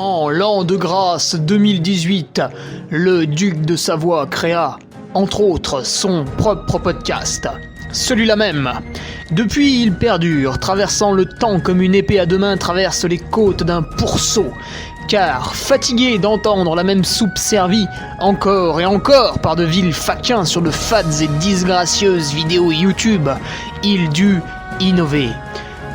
En l'an de grâce 2018, le duc de Savoie créa, entre autres, son propre podcast. Celui-là même. Depuis, il perdure, traversant le temps comme une épée à deux mains traverse les côtes d'un pourceau. Car, fatigué d'entendre la même soupe servie, encore et encore par de vils faquins sur de fades et disgracieuses vidéos YouTube, il dut innover.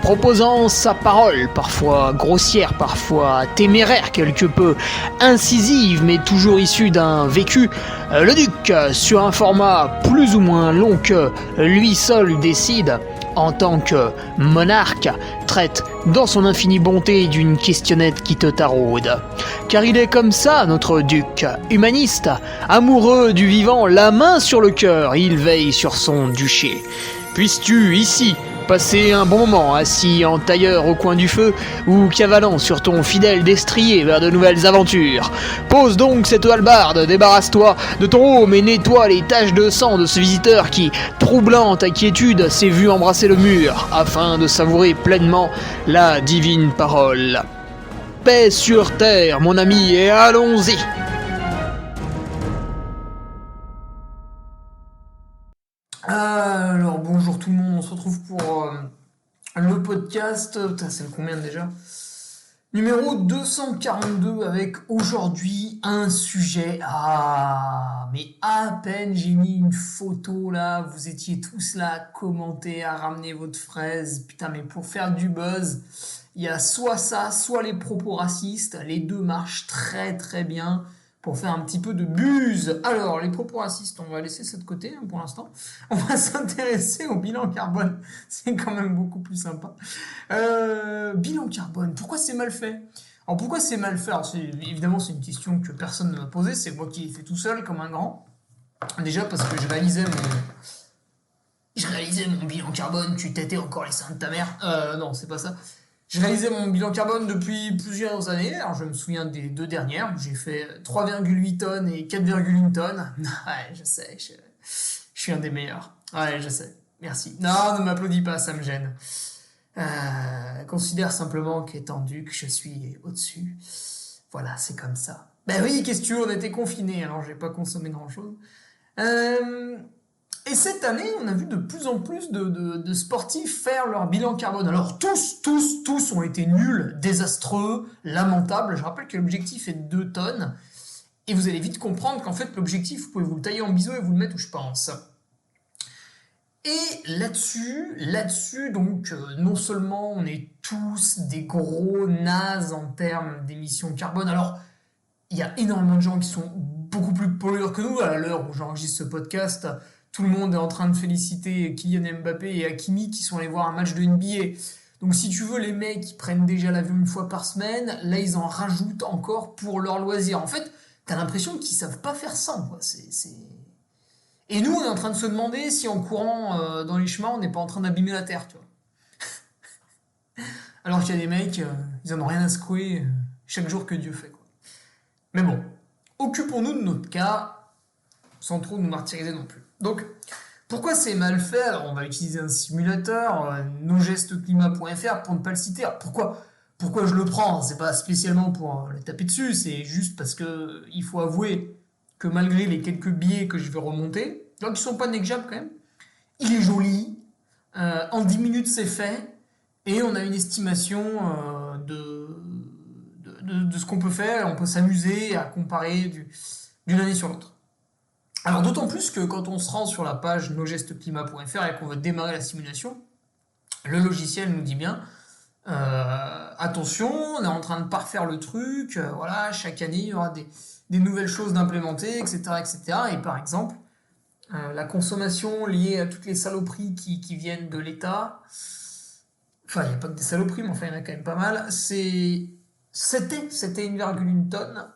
Proposant sa parole, parfois grossière, parfois téméraire quelque peu, incisive mais toujours issue d'un vécu, le duc, sur un format plus ou moins long que lui seul décide, en tant que monarque, traite dans son infinie bonté d'une questionnette qui te taraude. Car il est comme ça, notre duc, humaniste, amoureux du vivant, la main sur le cœur, il veille sur son duché. Puisses-tu, ici, passer un bon moment assis en tailleur au coin du feu ou cavalant sur ton fidèle destrier vers de nouvelles aventures. Pose donc cette hallebarde, débarrasse-toi de ton home et nettoie les taches de sang de ce visiteur qui, troublant ta quiétude, s'est vu embrasser le mur afin de savourer pleinement la divine parole. Paix sur terre, mon ami, et allons-y! Alors bonjour tout le monde, on se retrouve pour le podcast, c'est le combien déjà? Numéro 242 avec aujourd'hui un sujet, mais à peine j'ai mis une photo là, vous étiez tous là à commenter, à ramener votre fraise, putain mais pour faire du buzz, il y a soit ça, soit les propos racistes, les deux marchent très très bien. Pour faire un petit peu de buzz. Alors, les propos racistes, on va laisser ça de côté pour l'instant. On va s'intéresser au bilan carbone. C'est quand même beaucoup plus sympa. Bilan carbone, pourquoi c'est mal fait? Alors, pourquoi c'est mal fait? Alors, évidemment, c'est une question que personne ne m'a posée. C'est moi qui l'ai fait tout seul, comme un grand. Déjà parce que je réalisais mon bilan carbone. Tu t'étais encore les seins de ta mère. Non, c'est pas ça. Je réalisais mon bilan carbone depuis plusieurs années. Alors, je me souviens des deux dernières. J'ai fait 3,8 tonnes et 4,1 tonnes. Ouais, je sais, je suis un des meilleurs. Ouais, je sais. Merci. Non, ne m'applaudis pas, ça me gêne. Considère simplement qu'étant duc, je suis au-dessus. Voilà, c'est comme ça. Ben oui, qu'est-ce que tu veux, on était confinés, alors j'ai pas consommé grand-chose. Et cette année, on a vu de plus en plus de sportifs faire leur bilan carbone. Alors tous ont été nuls, désastreux, lamentables. Je rappelle que l'objectif est de 2 tonnes. Et vous allez vite comprendre qu'en fait, l'objectif, vous pouvez vous le tailler en biseau et vous le mettre où je pense. Et là-dessus, donc, non seulement on est tous des gros nazes en termes d'émissions carbone. Alors, il y a énormément de gens qui sont beaucoup plus pollueurs que nous. À l'heure où j'enregistre ce podcast, tout le monde est en train de féliciter Kylian Mbappé et Hakimi qui sont allés voir un match de NBA. Donc si tu veux, les mecs qui prennent déjà l'avion une fois par semaine, là ils en rajoutent encore pour leur loisir. En fait, t'as l'impression qu'ils savent pas faire ça, quoi. Et nous, on est en train de se demander si en courant dans les chemins, on n'est pas en train d'abîmer la Terre, tu vois. Alors qu'il y a des mecs, ils en ont rien à secouer chaque jour que Dieu fait, quoi. Mais bon, occupons-nous de notre cas, sans trop nous martyriser non plus. Donc, pourquoi c'est mal fait? Alors, on va utiliser un simulateur, nosgestesclimat.fr pour ne pas le citer. Alors, pourquoi je le prends? C'est pas spécialement pour le taper dessus, c'est juste parce que il faut avouer que malgré les quelques biais que je vais remonter, donc qui sont pas négligeables quand même, il est joli, en 10 minutes c'est fait, et on a une estimation de ce qu'on peut faire, on peut s'amuser à comparer d'une année sur l'autre. Alors d'autant plus que quand on se rend sur la page nosgestesclimat.fr et qu'on veut démarrer la simulation, le logiciel nous dit bien attention, on est en train de parfaire le truc, voilà, chaque année il y aura des nouvelles choses d'implémenter, etc., etc. Et par exemple, la consommation liée à toutes les saloperies qui viennent de l'État, enfin il n'y a pas que des saloperies, mais enfin il y en a quand même pas mal, c'était 1,1 tonne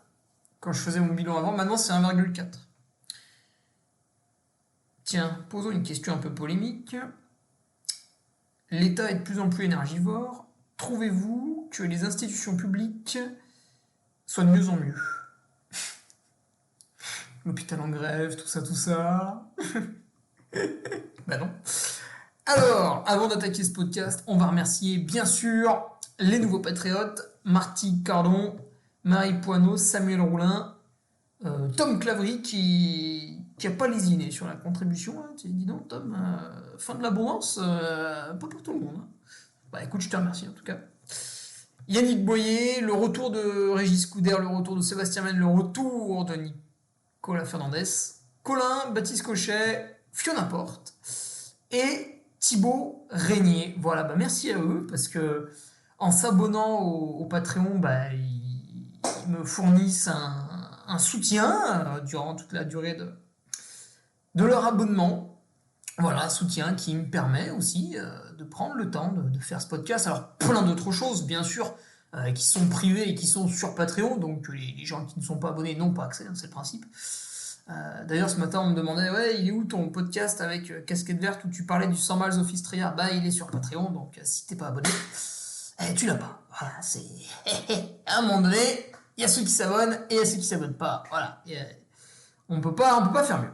quand je faisais mon bilan avant, maintenant c'est 1,4. Tiens, posons une question un peu polémique. L'État est de plus en plus énergivore. Trouvez-vous que les institutions publiques soient de mieux en mieux? L'hôpital en grève, tout ça. Bah non. Alors, avant d'attaquer ce podcast, on va remercier bien sûr les nouveaux patriotes, Marty Cardon, Marie Poineau, Samuel Roulin, Tom Clavry qui a pas lésiné sur la contribution. Hein. Tu dis non, Tom, fin de l'abondance, pas pour tout le monde. Hein. Bah écoute, je te remercie en tout cas. Yannick Boyer, le retour de Régis Coudert, le retour de Sébastien Mène, le retour de Nicolas Fernandez, Colin, Baptiste Cochet, Fiona Porte et Thibaut Régnier. Voilà, bah merci à eux parce que en s'abonnant au Patreon, bah, ils me fournissent un soutien durant toute la durée de leur abonnement. Voilà, soutien qui me permet aussi de prendre le temps de faire ce podcast. Alors, plein d'autres choses, bien sûr, qui sont privées et qui sont sur Patreon. Donc, les gens qui ne sont pas abonnés n'ont pas accès, hein, c'est le principe. D'ailleurs, ce matin, on me demandait, ouais, il est où ton podcast avec Casquette Verte où tu parlais du 100 miles of Istria? Bah, il est sur Patreon, donc si t'es pas abonné, tu l'as pas. Voilà, c'est... à un moment donné, il y a ceux qui s'abonnent et il y a ceux qui s'abonnent pas. Voilà, on peut pas faire mieux.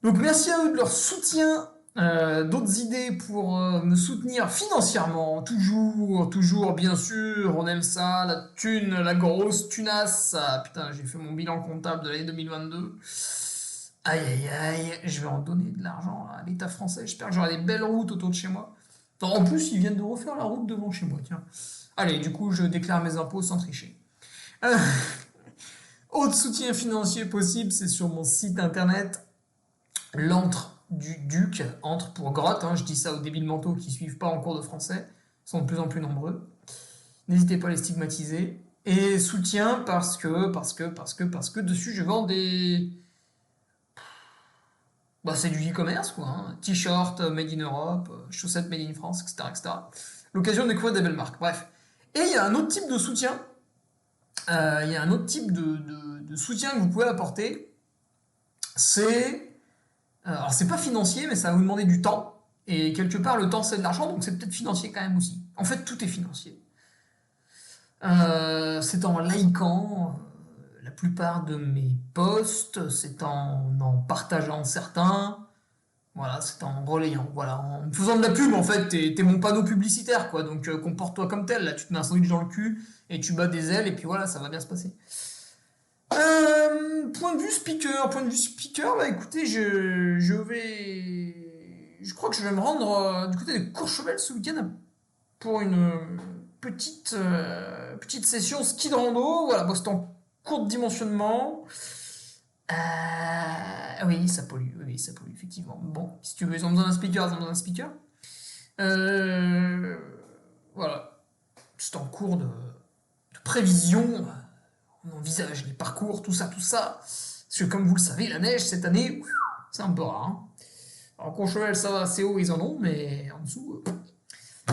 Donc merci à eux de leur soutien, d'autres idées pour me soutenir financièrement, toujours, bien sûr, on aime ça, la thune, la grosse tunasse. Ah, putain, j'ai fait mon bilan comptable de l'année 2022. Aïe, je vais en donner de l'argent à l'État français, j'espère que j'aurai des belles routes autour de chez moi. En plus, ils viennent de refaire la route devant chez moi, tiens. Allez, du coup, je déclare mes impôts sans tricher. Autre soutien financier possible, c'est sur mon site internet, l'antre du Duc, antre pour grotte, hein, je dis ça aux débiles mentaux qui suivent pas en cours de français, sont de plus en plus nombreux. N'hésitez pas à les stigmatiser. Et soutien parce que dessus je vends des... Bah c'est du e-commerce quoi, hein. T-shirt made in Europe, chaussettes made in France, etc. L'occasion de découvrir des belles marques, bref. Et il y a un autre type de soutien, de soutien que vous pouvez apporter, c'est... Alors c'est pas financier, mais ça va vous demander du temps. Et quelque part, le temps c'est de l'argent, donc c'est peut-être financier quand même aussi. En fait, tout est financier. C'est en likant la plupart de mes posts, c'est en partageant certains, voilà, c'est en relayant, voilà, en faisant de la pub en fait, t'es mon panneau publicitaire quoi, donc comporte-toi comme tel, là tu te mets un sandwich dans le cul et tu bats des ailes et puis voilà, ça va bien se passer. Point de vue speaker, bah écoutez, je crois que je vais me rendre du côté de Courchevel ce week-end pour une petite session ski de rando, voilà, bon, c'est en court dimensionnement. Oui, ça pollue, effectivement. Bon, si tu veux, ils ont besoin d'un speaker, voilà, c'est en cours de prévision. On envisage les parcours, tout ça. Parce que comme vous le savez, la neige cette année, c'est un peu rare. Hein. Alors Courchevel, ça va, assez haut, ils en ont, mais en dessous.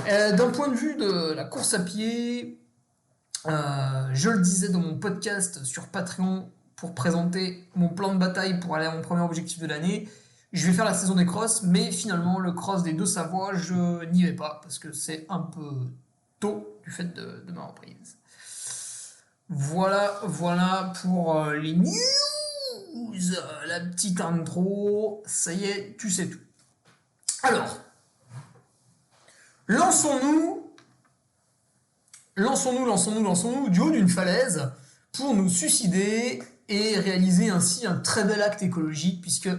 D'un point de vue de la course à pied, je le disais dans mon podcast sur Patreon pour présenter mon plan de bataille pour aller à mon premier objectif de l'année. Je vais faire la saison des crosses, mais finalement, le cross des Deux-Savoies, je n'y vais pas parce que c'est un peu tôt du fait de ma reprise. Voilà pour les news. La petite intro, ça y est, tu sais tout. Alors, lançons-nous du haut d'une falaise pour nous suicider et réaliser ainsi un très bel acte écologique, puisque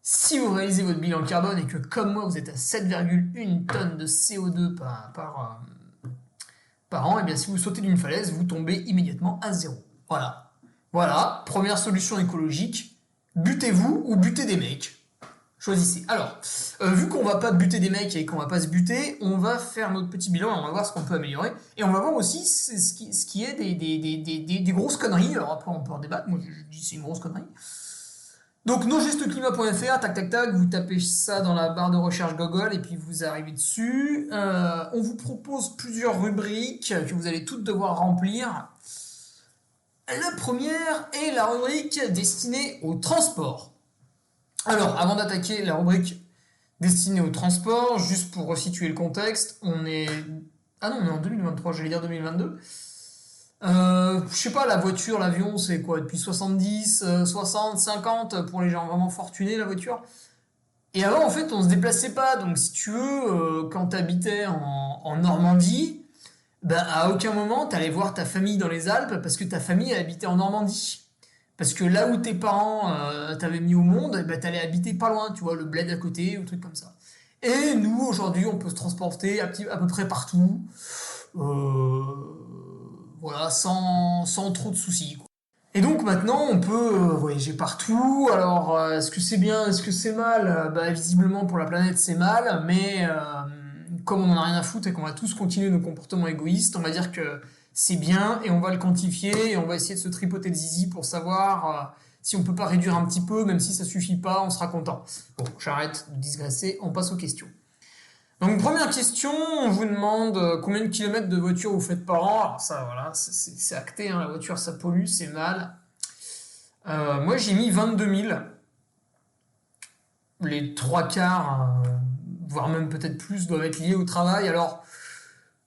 si vous réalisez votre bilan carbone et que, comme moi, vous êtes à 7,1 tonnes de CO2 par an, et bien si vous sautez d'une falaise, vous tombez immédiatement à zéro. Voilà, première solution écologique, butez-vous ou butez des mecs. Choisissez. Alors, vu qu'on va pas buter des mecs et qu'on va pas se buter, on va faire notre petit bilan et on va voir ce qu'on peut améliorer. Et on va voir aussi ce qui est des grosses conneries. Alors après, on peut en débattre. Moi, je dis c'est une grosse connerie. Donc, nosgesteclimat.fr, tac, vous tapez ça dans la barre de recherche Google et puis vous arrivez dessus. On vous propose plusieurs rubriques que vous allez toutes devoir remplir. La première est la rubrique destinée au transport. Alors, avant d'attaquer la rubrique destinée au transport, juste pour resituer le contexte, on est en 2023, j'allais dire 2022. Je sais pas, la voiture, l'avion, c'est quoi, depuis 70, 60, 50 pour les gens vraiment fortunés, la voiture. Et avant, en fait, on se déplaçait pas. Donc, si tu veux, quand t'habitais en Normandie, Ben, à aucun moment t'allais voir ta famille dans les Alpes parce que ta famille habitait en Normandie. Parce que là où tes parents t'avaient mis au monde, ben, t'allais habiter pas loin, tu vois, le bled à côté ou truc comme ça. Et nous, aujourd'hui, on peut se transporter à peu près partout, euh, voilà, sans trop de soucis, quoi. Et donc maintenant, on peut voyager partout. Alors, est-ce que c'est bien, est-ce que c'est mal? Bah, visiblement, pour la planète, c'est mal, mais comme on en a rien à foutre et qu'on va tous continuer nos comportements égoïstes, on va dire que c'est bien et on va le quantifier et on va essayer de se tripoter le zizi pour savoir si on peut pas réduire un petit peu, même si ça suffit pas, on sera content. Bon, j'arrête de digresser, on passe aux questions. Donc première question, on vous demande combien de kilomètres de voiture vous faites par an. Alors ça, voilà, c'est acté, hein, la voiture ça pollue, c'est mal. Moi j'ai mis 22 000, les trois quarts, voire même peut-être plus, doivent être liés au travail. Alors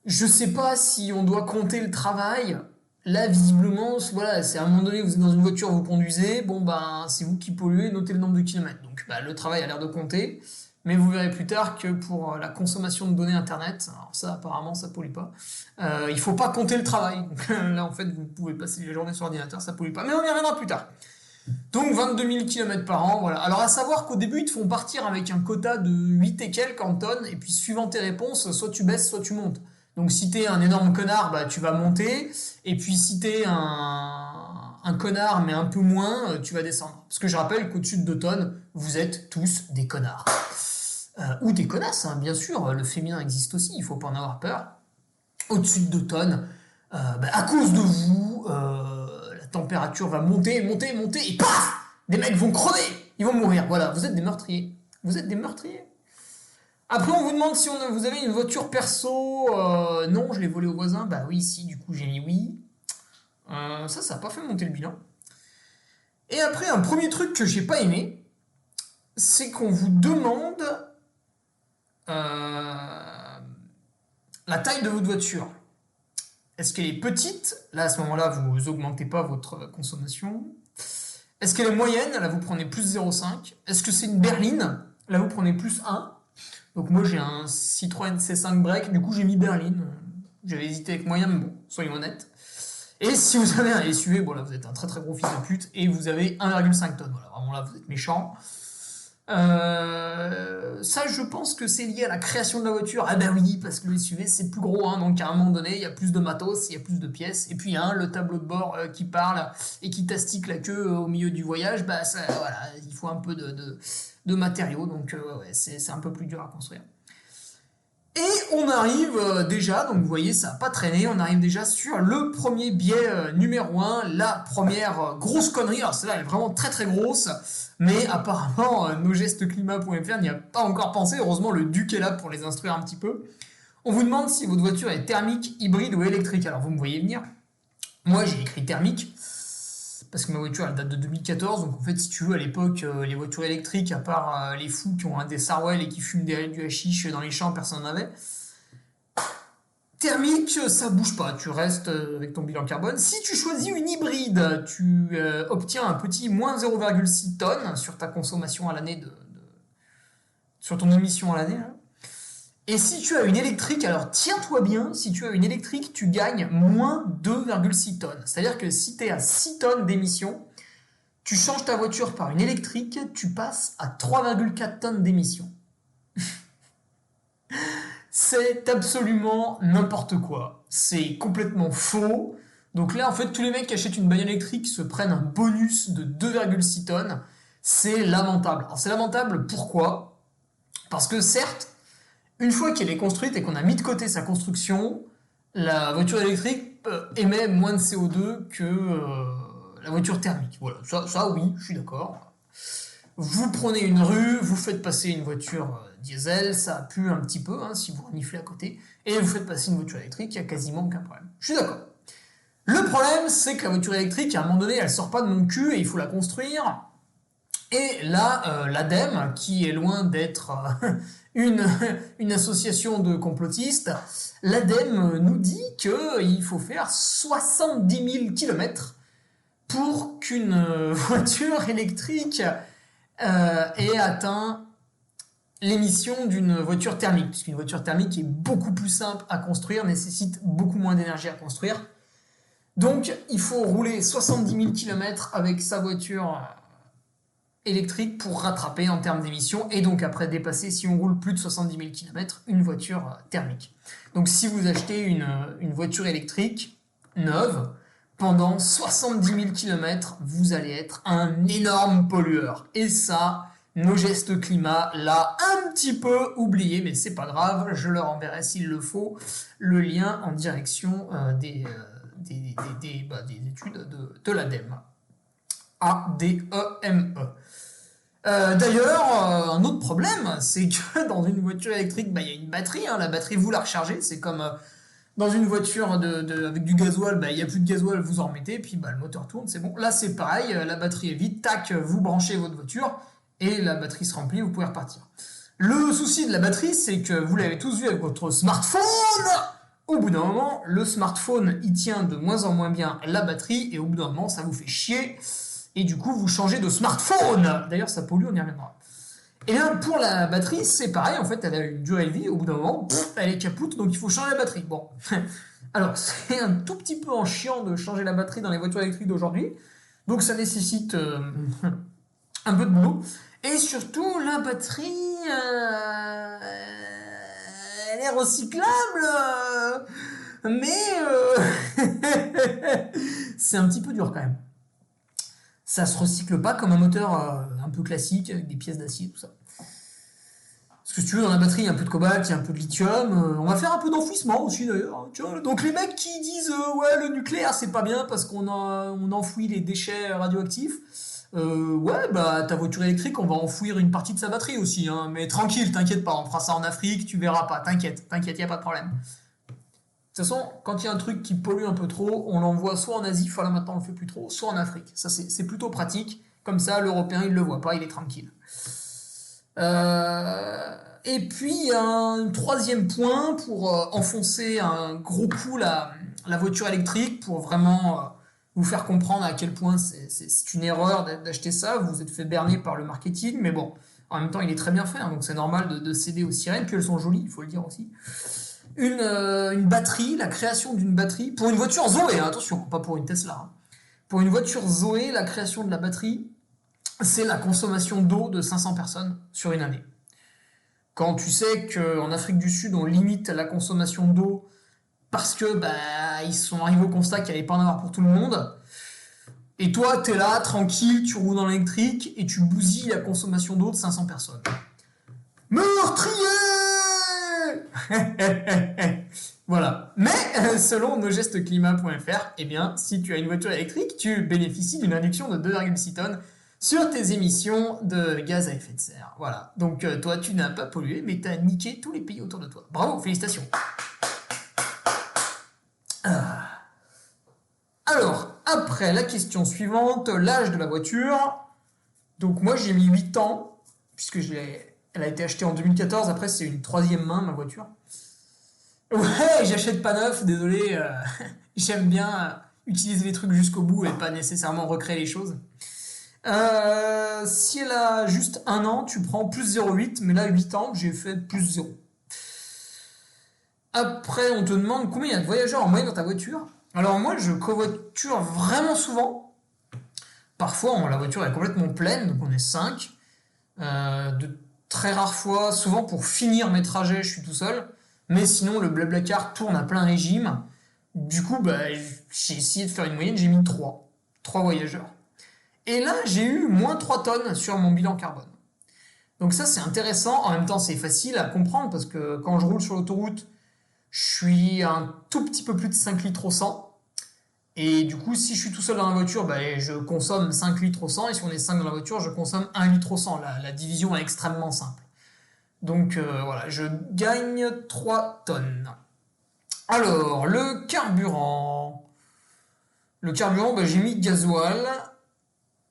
je sais pas si on doit compter le travail. Là visiblement, voilà, c'est à un moment donné vous êtes dans une voiture, vous conduisez, bon ben c'est vous qui polluez, notez le nombre de kilomètres. Donc bah, le travail a l'air de compter. Mais vous verrez plus tard que pour la consommation de données internet, alors ça apparemment ça pollue pas, il faut pas compter le travail. Donc là en fait vous pouvez passer les journées sur ordinateur, ça pollue pas. Mais on y reviendra plus tard. Donc 22 000 km par an, voilà. Alors à savoir qu'au début ils te font partir avec un quota de 8 et quelques en tonnes, et puis suivant tes réponses, soit tu baisses, soit tu montes. Donc si t'es un énorme connard, bah tu vas monter, et puis si t'es un connard mais un peu moins, tu vas descendre. Parce que je rappelle qu'au-dessus de 2 tonnes, vous êtes tous des connards. Ou des connasses, hein, bien sûr, le féminin existe aussi, il faut pas en avoir peur. Au-dessus de 2 tonnes, bah, à cause de vous, la température va monter, monter, monter, et paf, des mecs vont crever, ils vont mourir. Voilà, vous êtes des meurtriers. Vous êtes des meurtriers. Après, on vous demande si vous avez une voiture perso. Non, je l'ai volée au voisin. Bah oui, si, du coup, j'ai mis oui. Ça n'a pas fait monter le bilan. Et après, un premier truc que j'ai pas aimé, c'est qu'on vous demande la taille de votre voiture. Est-ce qu'elle est petite? Là, à ce moment-là, vous augmentez pas votre consommation. Est-ce qu'elle est moyenne? Là, vous prenez plus 0,5. Est-ce que c'est une berline? Là, vous prenez plus 1. Donc moi, j'ai un Citroën C5 Break. Du coup, j'ai mis berline. J'avais hésité avec moyen, mais bon, soyons honnêtes. Et si vous avez un SUV, bon là, vous êtes un très très gros fils de pute, et vous avez 1,5 tonnes. Voilà, vraiment là, vous êtes méchant. Ça, je pense que c'est lié à la création de la voiture. Ah ben oui, parce que le SUV c'est plus gros, hein, donc à un moment donné, il y a plus de matos, il y a plus de pièces. Et puis le tableau de bord qui parle et qui t'astique la queue au milieu du voyage, bah ça, voilà, il faut un peu de matériaux, donc ouais, c'est un peu plus dur à construire. Et on arrive déjà, donc vous voyez, ça n'a pas traîné, on arrive déjà sur le premier biais numéro 1, la première grosse connerie. Alors celle-là, elle est vraiment très très grosse, mais apparemment, nosgestesclimat.fr n'y a pas encore pensé. Heureusement, le Duc est là pour les instruire un petit peu. On vous demande si votre voiture est thermique, hybride ou électrique. Alors vous me voyez venir. Moi, j'ai écrit thermique, parce que ma voiture, elle date de 2014. Donc en fait, si tu veux, à l'époque, les voitures électriques, à part les fous qui ont un des Sarwell et qui fument du hashish dans les champs, personne n'en avait. Thermique, ça bouge pas, tu restes avec ton bilan carbone. Si tu choisis une hybride, tu obtiens un petit moins 0,6 tonnes sur ta consommation à l'année sur ton émission à l'année. Hein. Et si tu as une électrique, alors tiens-toi bien, si tu as une électrique, tu gagnes moins 2,6 tonnes. C'est-à-dire que si tu es à 6 tonnes d'émissions, tu changes ta voiture par une électrique, tu passes à 3,4 tonnes d'émissions. C'est absolument n'importe quoi. C'est complètement faux. Donc là, en fait, tous les mecs qui achètent une bagnole électrique se prennent un bonus de 2,6 tonnes. C'est lamentable. Alors c'est lamentable pourquoi? Parce que certes, une fois qu'elle est construite et qu'on a mis de côté sa construction, la voiture électrique émet moins de CO2 que la voiture thermique. Voilà, ça oui, je suis d'accord. Vous prenez une rue, vous faites passer une voiture diesel, ça pue un petit peu hein, si vous reniflez à côté, et vous faites passer une voiture électrique, il n'y a quasiment aucun problème. Je suis d'accord. Le problème, c'est que la voiture électrique, à un moment donné, elle sort pas de mon cul et il faut la construire. Et là, l'ADEME, qui est loin d'être une association de complotistes, l'ADEME nous dit qu'il faut faire 70 000 km pour qu'une voiture électrique ait atteint l'émission d'une voiture thermique, puisqu'une voiture thermique est beaucoup plus simple à construire, nécessite beaucoup moins d'énergie à construire. Donc, il faut rouler 70 000 km avec sa voiture électrique pour rattraper en termes d'émissions, et donc après dépasser, si on roule plus de 70 000 km, une voiture thermique. Donc, si vous achetez une voiture électrique neuve, pendant 70 000 km, vous allez être un énorme pollueur. Et ça, nos gestes climat l'ont un petit peu oublié, mais c'est pas grave, je leur enverrai s'il le faut le lien en direction des études de l'ADEME. ADEME. D'ailleurs, un autre problème, c'est que dans une voiture électrique, il y a une batterie, la batterie vous la rechargez, c'est comme dans une voiture avec du gasoil, il n'y a plus de gasoil, vous en remettez, puis le moteur tourne, c'est bon. Là c'est pareil, la batterie est vide, tac, vous branchez votre voiture, et la batterie se remplit, vous pouvez repartir. Le souci de la batterie, c'est que vous l'avez tous vu avec votre smartphone, au bout d'un moment, le smartphone, il tient de moins en moins bien la batterie, et au bout d'un moment, ça vous fait chier, et du coup, vous changez de smartphone. D'ailleurs, ça pollue, on y reviendra. Et bien, pour la batterie, c'est pareil, en fait, elle a une durée de vie, au bout d'un moment, elle est capoute, donc il faut changer la batterie. Bon, alors, c'est un tout petit peu en chiant de changer la batterie dans les voitures électriques d'aujourd'hui, donc ça nécessite un peu de boulot. Et surtout, la batterie, elle est recyclable, mais c'est un petit peu dur quand même. Ça se recycle pas comme un moteur un peu classique, avec des pièces d'acier, tout ça. Parce que si tu veux, dans la batterie, il y a un peu de cobalt, il y a un peu de lithium. On va faire un peu d'enfouissement aussi, d'ailleurs. Donc les mecs qui disent ouais, le nucléaire, c'est pas bien parce qu'on enfouit les déchets radioactifs. Ta voiture électrique, on va enfouir une partie de sa batterie aussi. Mais tranquille, t'inquiète pas, on fera ça en Afrique, tu verras pas. T'inquiète, y a pas de problème. De toute façon, quand il y a un truc qui pollue un peu trop, on l'envoie soit en Asie, là maintenant on le fait plus trop, soit en Afrique. Ça c'est plutôt pratique. Comme ça, l'Européen il le voit pas, il est tranquille. Et puis il y a un troisième point pour enfoncer un gros coup la voiture électrique, pour vraiment vous faire comprendre à quel point c'est une erreur d'acheter ça. Vous vous êtes fait berner par le marketing, mais bon, en même temps il est très bien fait, donc c'est normal de céder aux sirènes, puis elles sont jolies, il faut le dire aussi. Une batterie, la création d'une batterie, pour une voiture Zoé, attention, pas pour une Tesla. Pour une voiture Zoé, la création de la batterie, c'est la consommation d'eau de 500 personnes sur une année. Quand tu sais qu'en Afrique du Sud, on limite la consommation d'eau parce que ils sont arrivés au constat qu'il n'y allait pas en avoir pour tout le monde, et toi, t'es là, tranquille, tu roules dans l'électrique, et tu bousilles la consommation d'eau de 500 personnes. Meurtrier! Voilà. Mais selon nosgestesclimat.fr, si tu as une voiture électrique, tu bénéficies d'une réduction de 2,6 tonnes sur tes émissions de gaz à effet de serre. Voilà. Donc toi, tu n'as pas pollué, mais tu as niqué tous les pays autour de toi. Bravo, félicitations. Alors, après, la question suivante, l'âge de la voiture. Donc moi, j'ai mis 8 ans, puisque elle a été achetée en 2014, après c'est une troisième main, ma voiture. Ouais, j'achète pas neuf, désolé, j'aime bien utiliser les trucs jusqu'au bout et pas nécessairement recréer les choses. Si elle a juste 1 an, tu prends plus 0,8, mais là 8 ans, j'ai fait plus 0. Après, on te demande combien il y a de voyageurs en moyenne dans ta voiture. Alors moi, je covoiture vraiment souvent. Parfois, la voiture est complètement pleine, donc on est 5. De très rares fois, souvent pour finir mes trajets, je suis tout seul. Mais sinon, le Blablacar tourne à plein régime. Du coup, j'ai essayé de faire une moyenne, j'ai mis 3 voyageurs. Et là, j'ai eu moins 3 tonnes sur mon bilan carbone. Donc ça, c'est intéressant. En même temps, c'est facile à comprendre parce que quand je roule sur l'autoroute, je suis un tout petit peu plus de 5 litres au 100. Et du coup, si je suis tout seul dans la voiture, je consomme 5 litres au 100. Et si on est 5 dans la voiture, je consomme 1 litre au 100. La division est extrêmement simple. Donc voilà, je gagne 3 tonnes. Alors, le carburant. J'ai mis gasoil.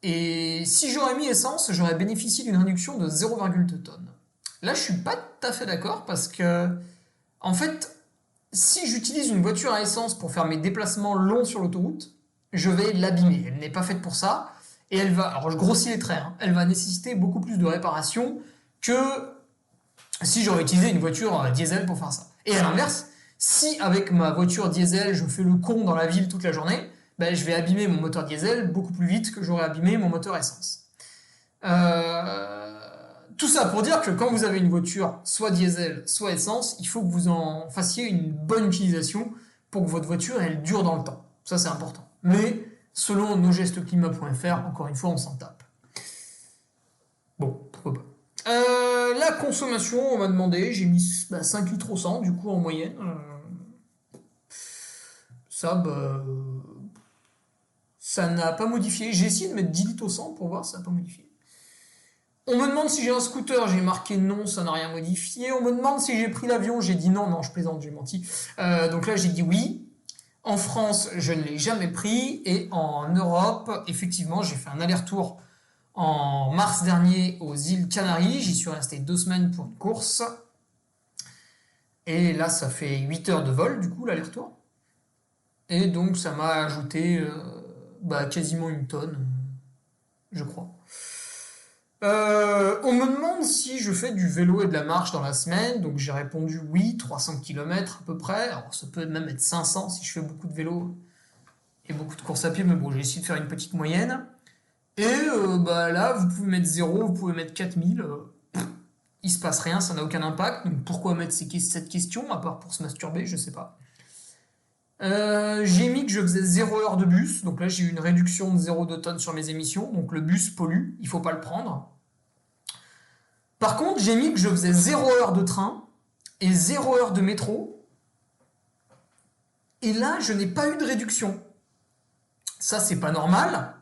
Et si j'aurais mis essence, j'aurais bénéficié d'une réduction de 0,2 tonnes. Là, je suis pas tout à fait d'accord parce que, en fait, si j'utilise une voiture à essence pour faire mes déplacements longs sur l'autoroute, je vais l'abîmer. Elle n'est pas faite pour ça. Et alors je grossis les traits, elle va nécessiter beaucoup plus de réparation que si j'aurais utilisé une voiture diesel pour faire ça. Et à l'inverse, si avec ma voiture diesel, je fais le con dans la ville toute la journée, ben, je vais abîmer mon moteur diesel beaucoup plus vite que j'aurais abîmé mon moteur essence. Tout ça pour dire que quand vous avez une voiture soit diesel, soit essence, il faut que vous en fassiez une bonne utilisation pour que votre voiture elle dure dans le temps. Ça c'est important. Mais selon nosgestesclimat.fr, encore une fois, on s'en tape. Bon, pourquoi pas. La consommation, on m'a demandé, j'ai mis 5 litres au 100 du coup en moyenne. Ça, ça n'a pas modifié. J'ai essayé de mettre 10 litres au 100 pour voir, ça n'a pas modifié. On me demande si j'ai un scooter, j'ai marqué non, ça n'a rien modifié. On me demande si j'ai pris l'avion, j'ai dit non, je plaisante, j'ai menti. Donc là, j'ai dit oui. En France, je ne l'ai jamais pris. Et en Europe, effectivement, j'ai fait un aller-retour en mars dernier aux îles Canaries. J'y suis resté 2 semaines pour une course. Et là, ça fait 8 heures de vol, du coup, l'aller-retour. Et donc, ça m'a ajouté quasiment une tonne, je crois. On me demande si je fais du vélo et de la marche dans la semaine, donc j'ai répondu oui, 300 km à peu près, alors ça peut même être 500 si je fais beaucoup de vélo et beaucoup de courses à pied, mais bon, j'ai essayé de faire une petite moyenne. Et là, vous pouvez mettre 0, vous pouvez mettre 4000, il se passe rien, ça n'a aucun impact, donc pourquoi mettre cette question, à part pour se masturber, je sais pas. J'ai mis que je faisais 0 heure de bus, donc là j'ai eu une réduction de 0,2 tonnes sur mes émissions, donc le bus pollue, il faut pas le prendre. Par contre, j'ai mis que je faisais 0 heure de train et 0 heure de métro, et là je n'ai pas eu de réduction. Ça c'est pas normal,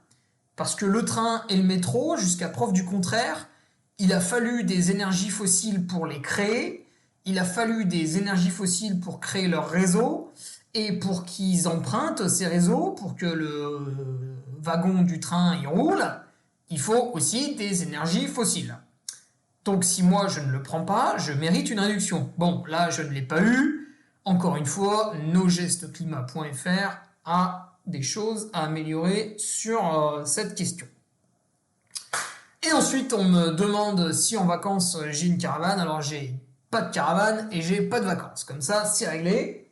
parce que le train et le métro, jusqu'à preuve du contraire, il a fallu des énergies fossiles pour les créer, il a fallu des énergies fossiles pour créer leur réseau, et pour qu'ils empruntent ces réseaux, pour que le wagon du train y roule, il faut aussi des énergies fossiles. Donc si moi je ne le prends pas, je mérite une réduction. Bon, là je ne l'ai pas eu. Encore une fois, nosgestesclimat.fr a des choses à améliorer sur cette question. Et ensuite, on me demande si en vacances j'ai une caravane. Alors j'ai pas de caravane et j'ai pas de vacances. Comme ça, c'est réglé.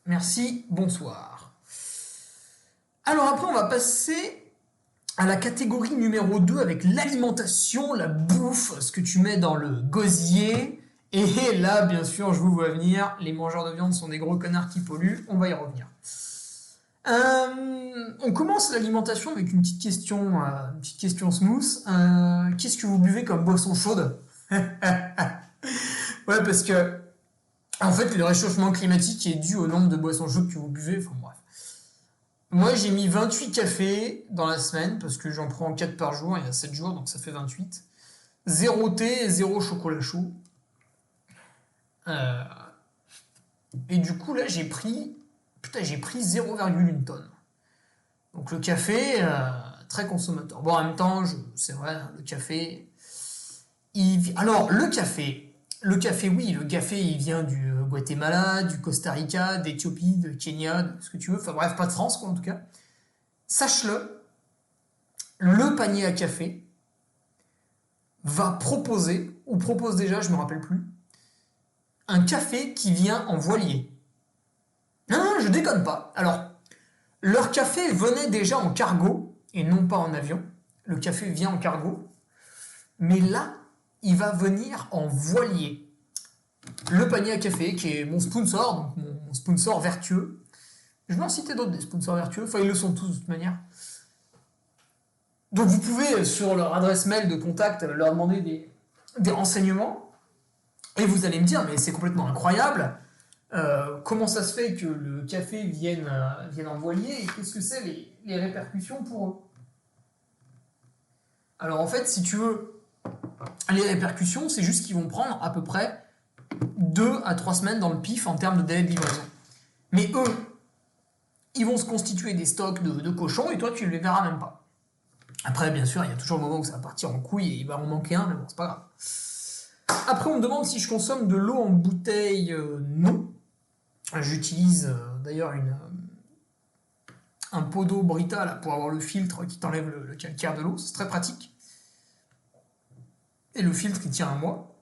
Merci, bonsoir. Alors après, on va passer à la catégorie numéro 2 avec l'alimentation, la bouffe, ce que tu mets dans le gosier. Et là, bien sûr, je vous vois venir, les mangeurs de viande sont des gros connards qui polluent, on va y revenir. On commence l'alimentation avec une petite question smooth. Qu'est-ce que vous buvez comme boisson chaude? Ouais, parce que en fait, le réchauffement climatique est dû au nombre de boissons chaudes que vous buvez. Enfin bref. Moi, j'ai mis 28 cafés dans la semaine parce que j'en prends 4 par jour. Il y a 7 jours, donc ça fait 28. 0 thé et 0 chocolat chaud. Et du coup, là, j'ai pris 0,1 tonne. Donc le café, très consommateur. Bon, en même temps, c'est vrai, le café... Alors, le café, oui, le café, il vient du Guatemala, du Costa Rica, d'Éthiopie, de Kenya, de ce que tu veux. Enfin bref, pas de France, quoi, en tout cas. Sache-le, le panier à café va proposer, ou propose déjà, je me rappelle plus, un café qui vient en voilier. Non, je déconne pas. Alors, leur café venait déjà en cargo, et non pas en avion. Le café vient en cargo. Mais là, il va venir en voilier. Le panier à café, qui est mon sponsor, donc mon sponsor vertueux. Je vais en citer d'autres des sponsors vertueux, enfin ils le sont tous de toute manière. Donc vous pouvez, sur leur adresse mail de contact, leur demander des renseignements, et vous allez me dire, mais c'est complètement incroyable, comment ça se fait que le café vienne en voilier, et qu'est-ce que c'est les répercussions pour eux? Alors en fait, si tu veux, les répercussions, c'est juste qu'ils vont prendre à peu près 2 à 3 semaines dans le pif en termes de délai de livraison. Mais eux, ils vont se constituer des stocks de cochons et toi, tu ne les verras même pas. Après, bien sûr, il y a toujours le moment où ça va partir en couille et il va en manquer un, mais bon, c'est pas grave. Après, on me demande si je consomme de l'eau en bouteille. Non. J'utilise d'ailleurs un pot d'eau Brita là, pour avoir le filtre qui t'enlève le calcaire de l'eau. C'est très pratique. Et le filtre, il tient un mois.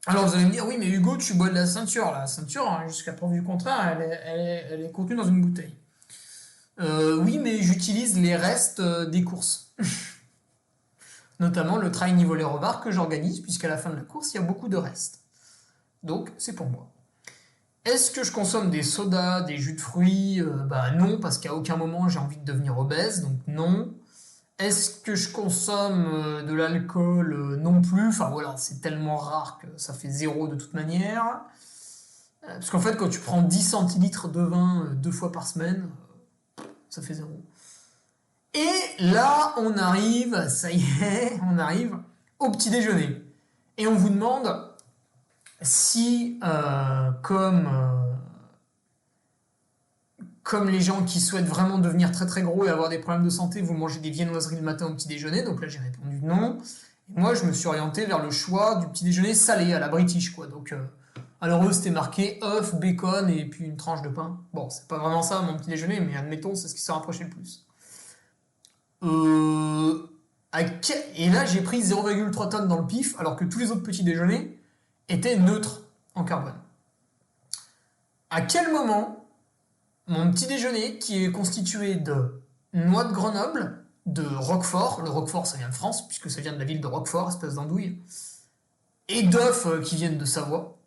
Alors vous allez me dire, oui, mais Hugo, tu bois de la ceinture. La ceinture, hein, jusqu'à preuve du contraire, elle est contenue dans une bouteille. Oui, mais j'utilise les restes des courses. Notamment le trail niveau les rebards que j'organise, puisqu'à la fin de la course, il y a beaucoup de restes. Donc, c'est pour moi. Est-ce que je consomme des sodas, des jus de fruits? Bah non, parce qu'à aucun moment j'ai envie de devenir obèse, donc non. Est-ce que je consomme de l'alcool? Non plus. Enfin voilà, c'est tellement rare que ça fait zéro de toute manière. Parce qu'en fait, quand tu prends 10 centilitres de vin 2 fois par semaine, ça fait zéro. Et là, on arrive, ça y est, on arrive au petit déjeuner. Et on vous demande si, comme les gens qui souhaitent vraiment devenir très très gros et avoir des problèmes de santé, vous mangez des viennoiseries le matin au petit déjeuner. Donc là, j'ai répondu non. Et moi, je me suis orienté vers le choix du petit déjeuner salé à la British, quoi. Donc, alors eux, c'était marqué œuf, bacon et puis une tranche de pain. Bon, c'est pas vraiment ça mon petit déjeuner, mais admettons, c'est ce qui s'est rapproché le plus. Euh, Et là, j'ai pris 0,3 tonnes dans le pif, alors que tous les autres petits déjeuners étaient neutres en carbone. À quel moment mon petit déjeuner, qui est constitué de noix de Grenoble, de Roquefort, le Roquefort ça vient de France, puisque ça vient de la ville de Roquefort, espèce d'andouille, et d'œufs qui viennent de Savoie,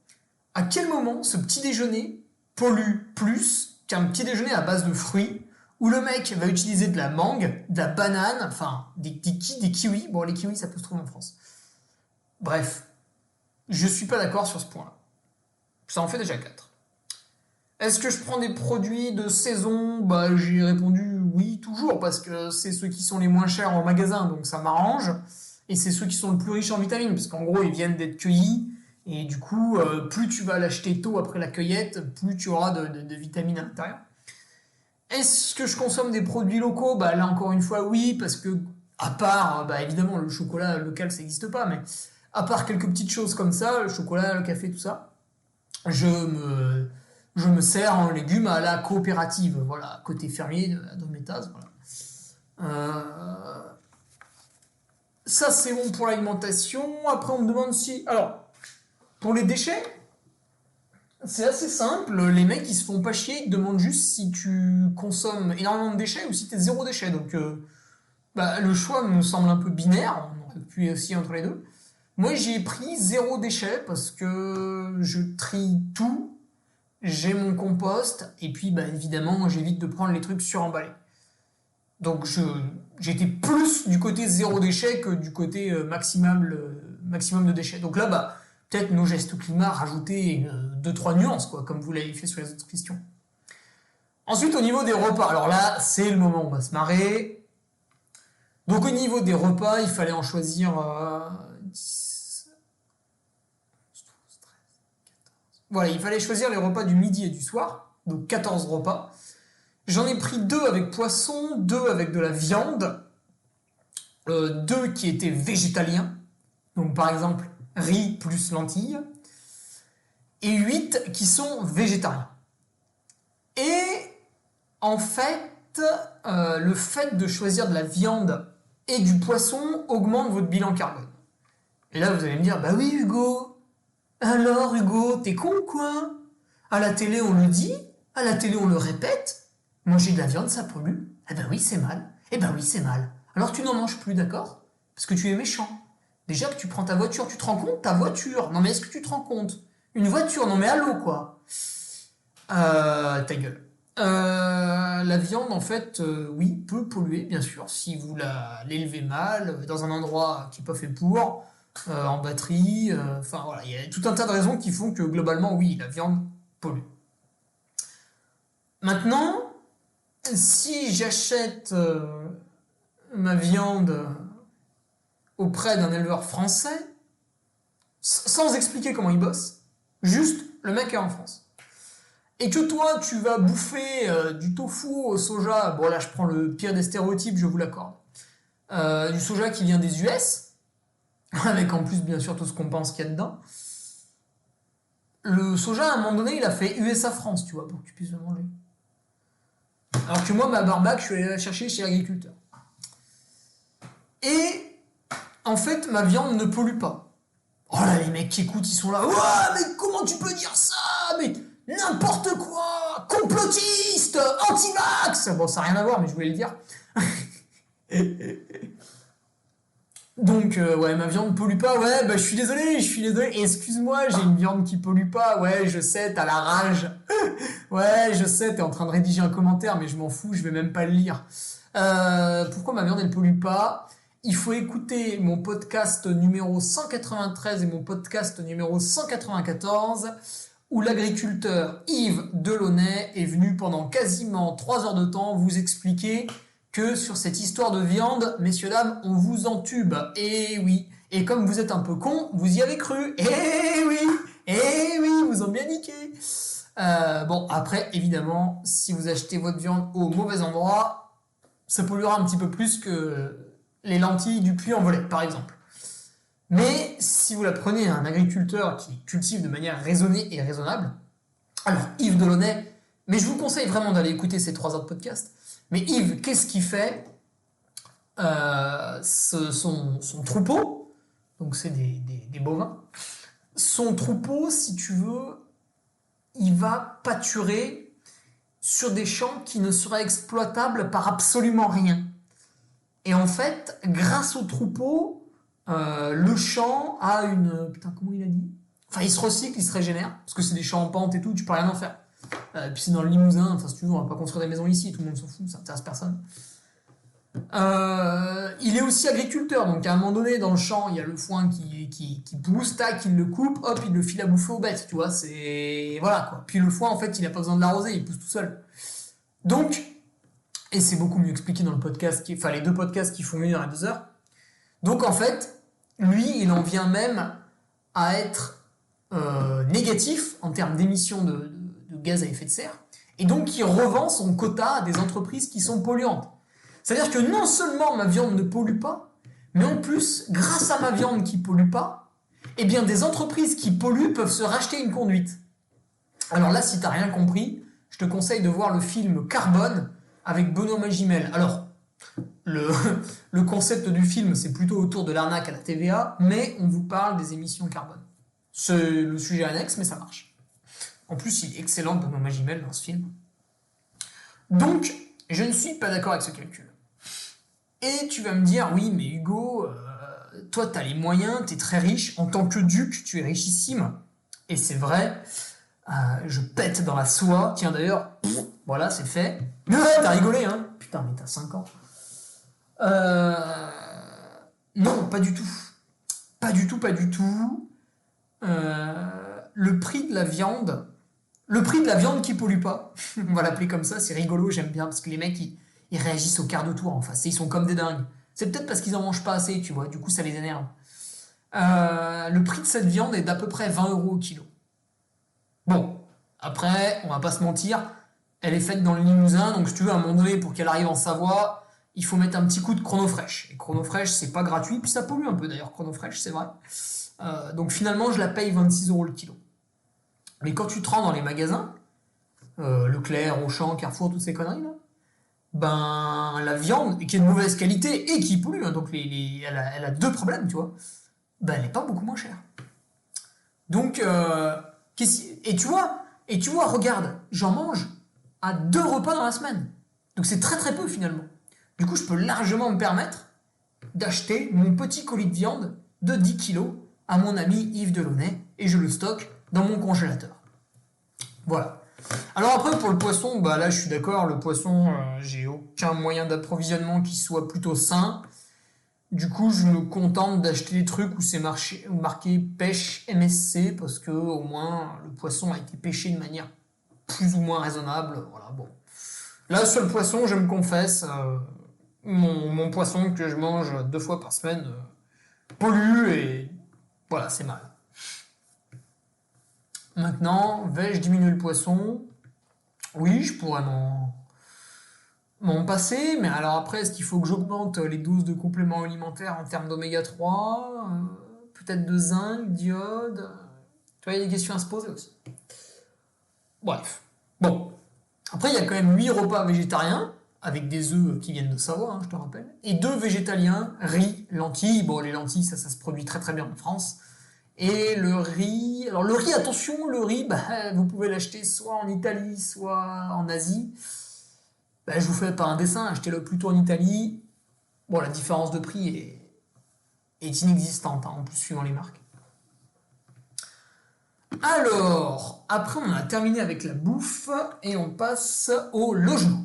à quel moment ce petit déjeuner pollue plus qu'un petit déjeuner à base de fruits, où le mec va utiliser de la mangue, de la banane, enfin des kiwis, bon les kiwis ça peut se trouver en France. Bref, je suis pas d'accord sur ce point-là. Ça en fait déjà 4. Est-ce que je prends des produits de saison? Bah j'ai répondu oui toujours parce que c'est ceux qui sont les moins chers en magasin donc ça m'arrange et c'est ceux qui sont le plus riches en vitamines parce qu'en gros ils viennent d'être cueillis et du coup plus tu vas l'acheter tôt après la cueillette plus tu auras de vitamines à l'intérieur. Est-ce que je consomme des produits locaux? Bah là encore une fois oui parce que à part bah évidemment le chocolat local ça n'existe pas mais à part quelques petites choses comme ça le chocolat le café tout ça je me je me sers en légumes à la coopérative, voilà, côté fermier de Métaz, voilà. Ça c'est bon pour l'alimentation. Après on me demande si, alors pour les déchets, c'est assez simple. Les mecs ils se font pas chier, ils te demandent juste si tu consommes énormément de déchets ou si t'es zéro déchet. Donc bah, le choix me semble un peu binaire. On aurait pu aussi entre les deux. Moi j'ai pris zéro déchet parce que je trie tout. J'ai mon compost, et puis bah, évidemment, j'évite de prendre les trucs suremballés. Donc j'étais plus du côté zéro déchet que du côté maximum de déchets. Donc là, bah, peut-être nos gestes climat rajouter 2-3 nuances, quoi, comme vous l'avez fait sur les autres questions. Ensuite, au niveau des repas, alors là, c'est le moment où on va se marrer. Donc au niveau des repas, il fallait en choisir 10, 12, 13. Voilà, il fallait choisir les repas du midi et du soir, donc 14 repas. J'en ai pris 2 avec poisson, 2 avec de la viande, 2 qui étaient végétaliens, donc par exemple riz plus lentilles, et 8 qui sont végétariens. Et en fait, le fait de choisir de la viande et du poisson augmente votre bilan carbone. Et là, vous allez me dire, bah oui Hugo, alors Hugo, t'es con ou quoi? À la télé on le dit, à la télé on le répète, manger de la viande ça pollue. Eh ben oui c'est mal, eh ben oui c'est mal. Alors tu n'en manges plus, d'accord? Parce que tu es méchant. Déjà que tu prends ta voiture, tu te rends compte? Ta voiture, non mais est-ce que tu te rends compte? Une voiture, non mais allô quoi? Ta gueule. La viande en fait, oui, peut polluer bien sûr si vous l'élevez mal, dans un endroit qui n'est pas fait pour, en batterie, enfin voilà, il y a tout un tas de raisons qui font que globalement, oui, la viande pollue. Maintenant, si j'achète ma viande auprès d'un éleveur français, sans expliquer comment il bosse, juste le mec est en France. Et que toi, tu vas bouffer du tofu au soja, bon là je prends le pire des stéréotypes, je vous l'accorde, du soja qui vient des US, avec en plus bien sûr tout ce qu'on pense qu'il y a dedans. Le soja, à un moment donné, il a fait USA-France, tu vois, pour que tu puisses le manger. Alors que moi, ma barbaque, je suis allé la chercher chez l'agriculteur. Et en fait, ma viande ne pollue pas. Oh là, les mecs qui écoutent, ils sont là. Ouais, mais comment tu peux dire ça? Mais n'importe quoi! Complotiste! Anti-vax! Bon, ça n'a rien à voir, mais je voulais le dire. Donc, ouais, ma viande pollue pas. Ouais, bah, je suis désolé. Excuse-moi, j'ai une viande qui pollue pas. Ouais, je sais, t'as la rage. Ouais, je sais, t'es en train de rédiger un commentaire, mais je m'en fous, je vais même pas le lire. Pourquoi ma viande, elle pollue pas? Il faut écouter mon podcast numéro 193 et mon podcast numéro 194, où l'agriculteur Yves Delaunay est venu pendant quasiment 3 heures de temps vous expliquer que sur cette histoire de viande, messieurs, dames, on vous entube. Eh oui. Et comme vous êtes un peu con, vous y avez cru. Eh oui, vous ont bien niqué. Bon, après, évidemment, si vous achetez votre viande au mauvais endroit, ça polluera un petit peu plus que les lentilles du Puy-en-Velay, par exemple. Mais si vous la prenez à un agriculteur qui cultive de manière raisonnée et raisonnable, alors Yves Delaunay, mais je vous conseille vraiment d'aller écouter ces 3 heures de podcast. Mais Yves, qu'est-ce qu'il fait? Son troupeau, donc c'est des bovins, son troupeau, si tu veux, il va pâturer sur des champs qui ne seraient exploitables par absolument rien. Et en fait, grâce au troupeau, le champ a une... Putain, comment il a dit? Enfin, il se recycle, il se régénère, parce que c'est des champs en pente et tout, tu peux rien en faire. Puis c'est dans le Limousin, enfin si tu veux, on va pas construire des maisons ici, tout le monde s'en fout, ça intéresse personne. Il est aussi agriculteur, donc à un moment donné, dans le champ, il y a le foin qui pousse, tac, il le coupe, hop, il le file à bouffer aux bêtes, tu vois, c'est... Voilà, quoi. Puis le foin, en fait, il a pas besoin de l'arroser, il pousse tout seul. Donc, et c'est beaucoup mieux expliqué dans le podcast, enfin les 2 podcasts qui font 1 heure et 2 heures. Donc en fait, lui, il en vient même à être négatif en termes d'émissions de gaz à effet de serre, et donc il revend son quota à des entreprises qui sont polluantes. C'est-à-dire que non seulement ma viande ne pollue pas, mais en plus, grâce à ma viande qui pollue pas, eh bien des entreprises qui polluent peuvent se racheter une conduite. Alors là, si t'as rien compris, je te conseille de voir le film Carbone avec Benoît Magimel. Alors, le concept du film, c'est plutôt autour de l'arnaque à la TVA, mais on vous parle des émissions carbone. C'est le sujet annexe, mais ça marche. En plus, il est excellent, Benoît Magimel, dans ce film. Donc, je ne suis pas d'accord avec ce calcul. Et tu vas me dire, oui, mais Hugo, toi, tu as les moyens, tu es très riche. En tant que duc, tu es richissime. Et c'est vrai, je pète dans la soie. Tiens, d'ailleurs, voilà, c'est fait. Ouais, t'as rigolé, hein? Putain, mais t'as 5 ans. Non, pas du tout. Pas du tout. Le prix de la viande qui pollue pas, on va l'appeler comme ça, c'est rigolo, j'aime bien, parce que les mecs, ils réagissent au quart de tour en face, ils sont comme des dingues. C'est peut-être parce qu'ils en mangent pas assez, tu vois, du coup ça les énerve. Le prix de cette viande est d'à peu près 20 € au kilo. Bon, après, on va pas se mentir, elle est faite dans le Limousin, donc si tu veux, à un moment donné, pour qu'elle arrive en Savoie, il faut mettre un petit coup de Chronofresh. Et Chronofresh, c'est pas gratuit, puis ça pollue un peu d'ailleurs, Chronofresh, c'est vrai. Donc finalement, je la paye 26 € le kilo. Mais quand tu te rends dans les magasins, Leclerc, Auchan, Carrefour, toutes ces conneries là, ben la viande qui est de mauvaise qualité et qui pollue, hein, donc elle a 2 problèmes, tu vois, ben elle est pas beaucoup moins chère. Donc et tu vois, regarde, j'en mange à 2 repas dans la semaine, donc c'est très très peu finalement. Du coup, je peux largement me permettre d'acheter mon petit colis de viande de 10 kilos à mon ami Yves Delaunay et je le stocke dans mon congélateur. Voilà. Alors après, pour le poisson, bah là je suis d'accord, le poisson, j'ai aucun moyen d'approvisionnement qui soit plutôt sain. Du coup, je me contente d'acheter des trucs où c'est marqué pêche MSC, parce que au moins le poisson a été pêché de manière plus ou moins raisonnable. Voilà, bon. Là, sur le poisson, je me confesse, mon poisson que je mange 2 fois par semaine pollue et voilà, c'est mal. Maintenant, vais-je diminuer le poisson? Oui, je pourrais m'en passer, mais alors après, est-ce qu'il faut que j'augmente les doses de compléments alimentaires en termes d'oméga 3, peut-être de zinc, d'iode? Tu vois, il y a des questions à se poser aussi. Bref. Bon. Après, il y a quand même 8 repas végétariens, avec des œufs qui viennent de Savoie, hein, je te rappelle, et 2 végétaliens, riz, lentilles. Bon, les lentilles, ça se produit très très bien en France. Et le riz, alors le riz, attention, le riz, bah, vous pouvez l'acheter soit en Italie, soit en Asie. Bah, je vous fais pas un dessin, achetez-le plutôt en Italie. Bon, la différence de prix est inexistante, hein, en plus suivant les marques. Alors, après on a terminé avec la bouffe et on passe au logement.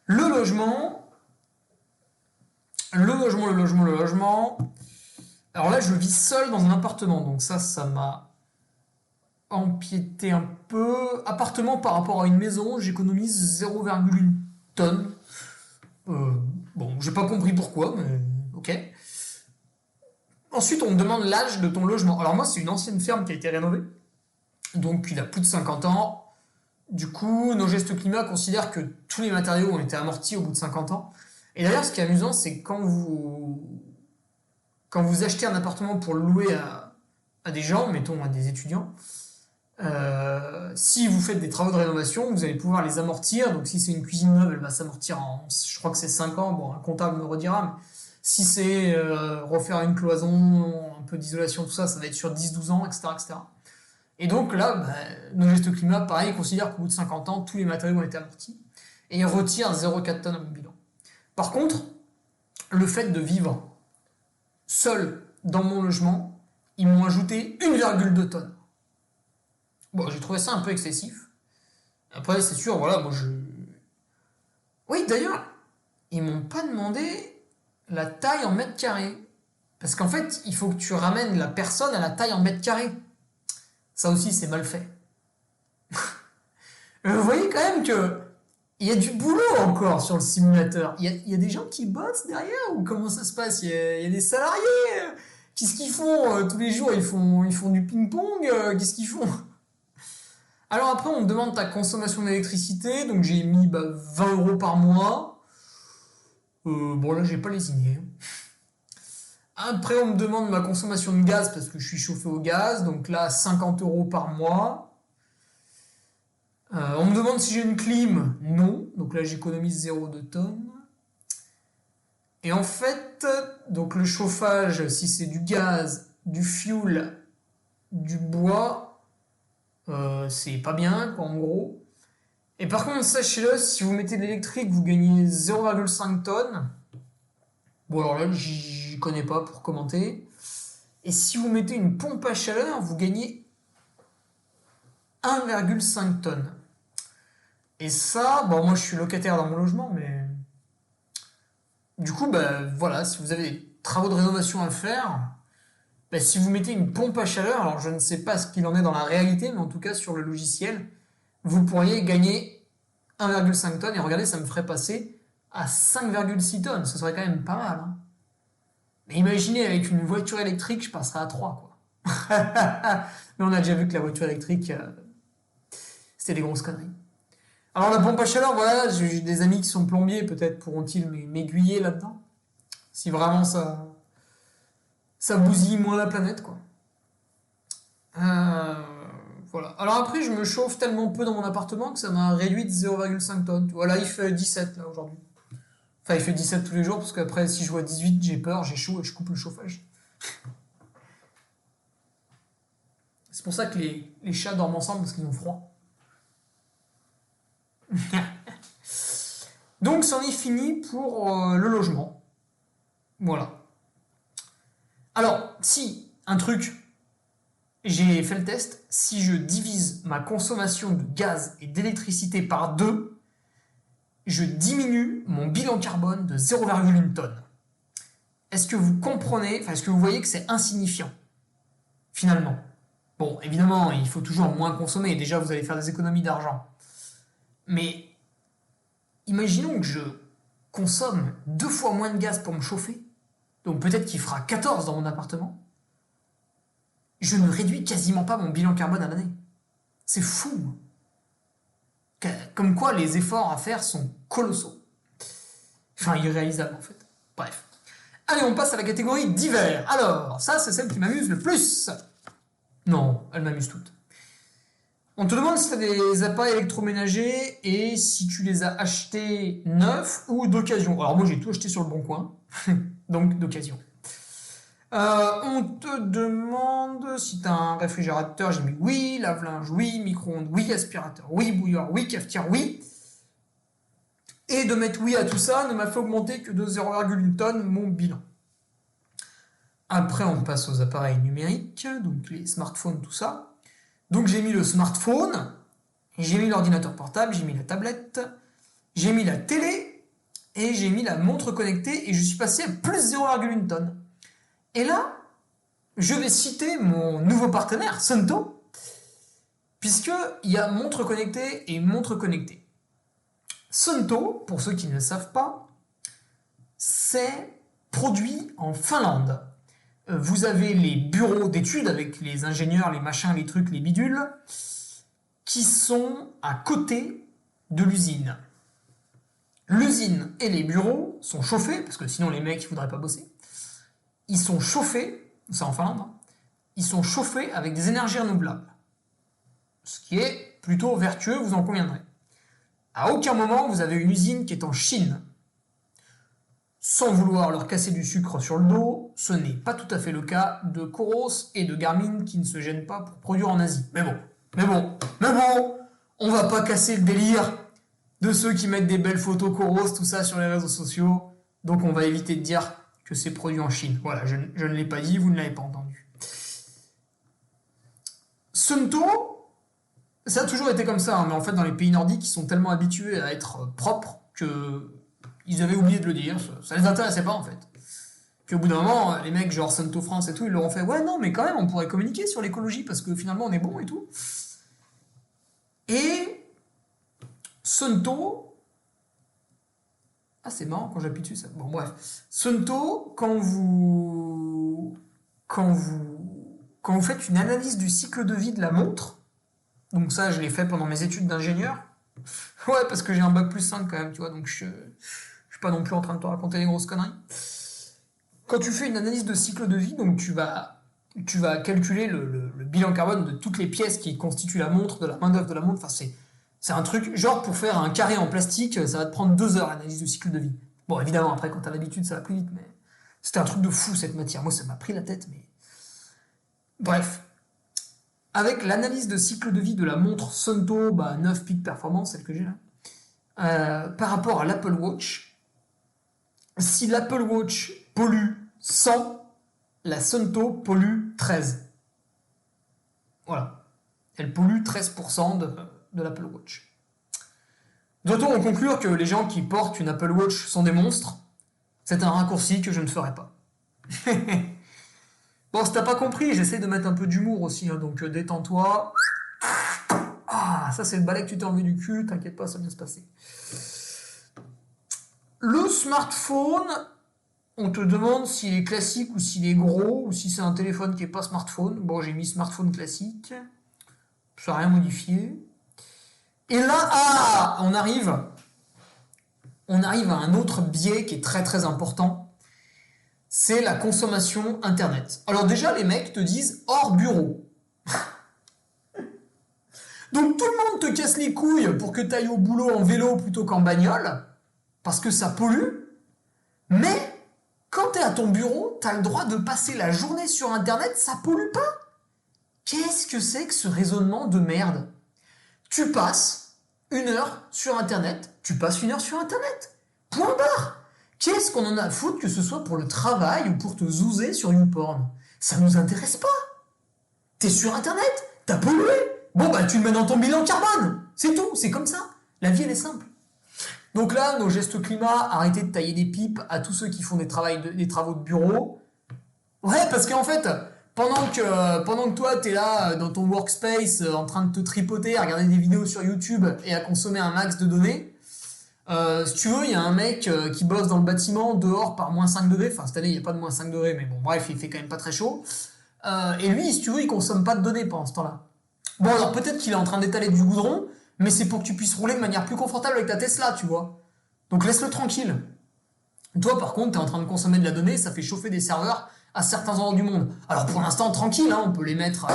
Le logement. Alors là, je vis seul dans un appartement, donc ça m'a empiété un peu. Appartement par rapport à une maison, j'économise 0,1 tonne. Bon, j'ai pas compris pourquoi, mais ok. Ensuite, on me demande l'âge de ton logement. Alors moi, c'est une ancienne ferme qui a été rénovée, donc il a plus de 50 ans. Du coup, nos gestes climat considèrent que tous les matériaux ont été amortis au bout de 50 ans. Et d'ailleurs, ce qui est amusant, c'est quand vous achetez un appartement pour le louer à des gens, mettons à des étudiants, si vous faites des travaux de rénovation, vous allez pouvoir les amortir. Donc si c'est une cuisine neuve, elle va s'amortir je crois que c'est 5 ans, bon, un comptable me redira, mais si c'est refaire une cloison, un peu d'isolation, tout ça, ça va être sur 10-12 ans, etc., etc. Et donc là, bah, nos gestes climat, pareil, considèrent qu'au bout de 50 ans, tous les matériaux ont été amortis. Et ils retirent 0,4 tonnes à mon bilan. Par contre, le fait de vivre seul dans mon logement, ils m'ont ajouté 1,2 tonnes. Bon, j'ai trouvé ça un peu excessif. Après, c'est sûr, voilà, moi je... Oui, d'ailleurs, ils m'ont pas demandé la taille en mètres carrés. Parce qu'en fait, il faut que tu ramènes la personne à la taille en mètres carrés. Ça aussi, c'est mal fait. Vous voyez quand même que il y a du boulot encore sur le simulateur. Il y a des gens qui bossent derrière ou comment ça se passe? Il y a des salariés. Qu'est-ce qu'ils font tous les jours? Ils font du ping-pong. Qu'est-ce qu'ils font? Alors après, on me demande ta consommation d'électricité. Donc j'ai mis 20 euros par mois. Bon là, j'ai pas lésiné. Après, on me demande ma consommation de gaz parce que je suis chauffé au gaz. Donc là, 50 euros par mois. On me demande si j'ai une clim. Non. Donc là, j'économise 0,2 tonnes. Et en fait, donc le chauffage, si c'est du gaz, du fuel, du bois, c'est pas bien, quoi, en gros. Et par contre, sachez-le, si vous mettez de l'électrique, vous gagnez 0,5 tonnes. Bon, alors là, j'y connais pas pour commenter. Et si vous mettez une pompe à chaleur, vous gagnez 1,5 tonnes. Et ça, bon, moi je suis locataire dans mon logement, mais du coup, voilà, si vous avez des travaux de rénovation à faire, si vous mettez une pompe à chaleur, alors je ne sais pas ce qu'il en est dans la réalité, mais en tout cas sur le logiciel, vous pourriez gagner 1,5 tonnes, et regardez, ça me ferait passer à 5,6 tonnes, ce serait quand même pas mal. Hein. Mais imaginez, avec une voiture électrique, je passerais à 3, quoi. Mais on a déjà vu que la voiture électrique, c'était des grosses conneries. Alors la pompe à chaleur, voilà, j'ai des amis qui sont plombiers, peut-être pourront-ils m'aiguiller là-dedans. Si vraiment ça bousille moins la planète, quoi. Voilà. Alors après, je me chauffe tellement peu dans mon appartement que ça m'a réduit de 0,5 tonnes. Voilà, il fait 17 là aujourd'hui. Enfin, il fait 17 tous les jours parce qu'après, si je vois 18, j'ai peur, j'ai chaud et je coupe le chauffage. C'est pour ça que les chats dorment ensemble parce qu'ils ont froid. Donc, c'en est fini pour le logement. Voilà. Alors, si, un truc, j'ai fait le test, si je divise ma consommation de gaz et d'électricité par 2, je diminue mon bilan carbone de 0,1 tonne. Est-ce que vous comprenez, est-ce que vous voyez que c'est insignifiant, finalement? Bon, évidemment, il faut toujours moins consommer, déjà vous allez faire des économies d'argent. Mais imaginons que je consomme 2 fois moins de gaz pour me chauffer, donc peut-être qu'il fera 14 dans mon appartement. Je ne réduis quasiment pas mon bilan carbone à l'année. C'est fou. Comme quoi les efforts à faire sont colossaux. Enfin, irréalisables en fait. Bref. Allez, on passe à la catégorie d'hiver. Alors, ça, c'est celle qui m'amuse le plus. Non, elle m'amuse toutes. On te demande si tu as des appareils électroménagers et si tu les as achetés neufs ou d'occasion. Alors moi j'ai tout acheté sur le bon coin, donc d'occasion. On te demande si tu as un réfrigérateur, j'ai mis oui, lave-linge oui, micro-ondes oui, aspirateur oui, bouilloire oui, cafetière oui. Et de mettre oui à tout ça ne m'a fait augmenter que de 0,1 tonne mon bilan. Après on passe aux appareils numériques, donc les smartphones, tout ça. Donc j'ai mis le smartphone, j'ai mis l'ordinateur portable, j'ai mis la tablette, j'ai mis la télé et j'ai mis la montre connectée et je suis passé à plus 0,1 tonne. Et là, je vais citer mon nouveau partenaire, Suunto, puisqu'il y a montre connectée et montre connectée. Suunto, pour ceux qui ne le savent pas, c'est produit en Finlande. Vous avez les bureaux d'études avec les ingénieurs, les machins, les trucs, les bidules, qui sont à côté de l'usine. L'usine et les bureaux sont chauffés, parce que sinon les mecs ne voudraient pas bosser. Ils sont chauffés, c'est en Finlande, ils sont chauffés avec des énergies renouvelables. Ce qui est plutôt vertueux, vous en conviendrez. À aucun moment vous avez une usine qui est en Chine. Sans vouloir leur casser du sucre sur le dos, ce n'est pas tout à fait le cas de Coros et de Garmin qui ne se gênent pas pour produire en Asie. Mais bon, on va pas casser le délire de ceux qui mettent des belles photos Coros, tout ça sur les réseaux sociaux. Donc on va éviter de dire que c'est produit en Chine. Voilà, je ne l'ai pas dit, vous ne l'avez pas entendu. Suunto, ça a toujours été comme ça, hein, mais en fait dans les pays nordiques, ils sont tellement habitués à être propres que ils avaient oublié de le dire, ça les intéressait pas en fait. Puis au bout d'un moment, les mecs genre Suunto France et tout, ils leur ont fait ouais non mais quand même on pourrait communiquer sur l'écologie parce que finalement on est bon et tout. Et Suunto, ah c'est marrant quand j'appuie dessus ça. Bon bref, Suunto quand vous faites une analyse du cycle de vie de la montre, donc ça je l'ai fait pendant mes études d'ingénieur. Ouais parce que j'ai un bac plus 5 quand même, tu vois, donc je suis pas non plus en train de te raconter des grosses conneries. Quand tu fais une analyse de cycle de vie, donc tu vas calculer le bilan carbone de toutes les pièces qui constituent la montre, de la main-d'œuvre de la montre. Enfin, c'est un truc, genre pour faire un carré en plastique, ça va te prendre 2 heures l'analyse de cycle de vie. Bon, évidemment, après, quand t'as l'habitude, ça va plus vite, mais c'était un truc de fou cette matière. Moi, ça m'a pris la tête, mais. Bref. Avec l'analyse de cycle de vie de la montre Suunto 9 Peak Performance, celle que j'ai là, par rapport à l'Apple Watch, si l'Apple Watch pollue 100, la Suunto pollue 13. Voilà. Elle pollue 13% de l'Apple Watch. Doit-on en conclure que les gens qui portent une Apple Watch sont des monstres? C'est un raccourci que je ne ferai pas. Bon, si t'as pas compris, j'essaie de mettre un peu d'humour aussi, hein, donc détends-toi. Ah, ça c'est le balai que tu t'es enlevé du cul, t'inquiète pas, ça va bien se passer. Le smartphone, on te demande s'il est classique ou s'il est gros, ou si c'est un téléphone qui n'est pas smartphone. Bon, j'ai mis smartphone classique, ça n'a rien modifié. Et là, on arrive à un autre biais qui est très très important, c'est la consommation Internet. Alors déjà, les mecs te disent hors bureau. Donc tout le monde te casse les couilles pour que tu ailles au boulot en vélo plutôt qu'en bagnole, parce que ça pollue, mais quand tu es à ton bureau, tu as le droit de passer la journée sur Internet, ça pollue pas. Qu'est-ce que c'est que ce raisonnement de merde? Tu passes 1 heure sur Internet, tu passes 1 heure sur Internet. Point barre. Qu'est-ce qu'on en a à foutre que ce soit pour le travail ou pour te zouzer sur YouPorn? Ça nous intéresse pas. T'es sur Internet, t'as pollué. Bon bah tu le mets dans ton bilan carbone. C'est tout, c'est comme ça. La vie elle est simple. Donc là, nos gestes climat, arrêtez de tailler des pipes à tous ceux qui font des travaux de bureau. Ouais, parce qu'en fait, pendant que toi, t'es là dans ton workspace en train de te tripoter, à regarder des vidéos sur YouTube et à consommer un max de données, si tu veux, il y a un mec qui bosse dans le bâtiment dehors par moins 5 degrés. Enfin, cette année, il n'y a pas de moins 5 degrés, mais bon, bref, il fait quand même pas très chaud. Et lui, si tu veux, il consomme pas de données pendant ce temps-là. Bon, alors peut-être qu'il est en train d'étaler du goudron, mais c'est pour que tu puisses rouler de manière plus confortable avec ta Tesla, tu vois. Donc laisse-le tranquille. Toi, par contre, t'es en train de consommer de la donnée, ça fait chauffer des serveurs à certains endroits du monde. Alors pour l'instant, tranquille, hein, on peut les mettre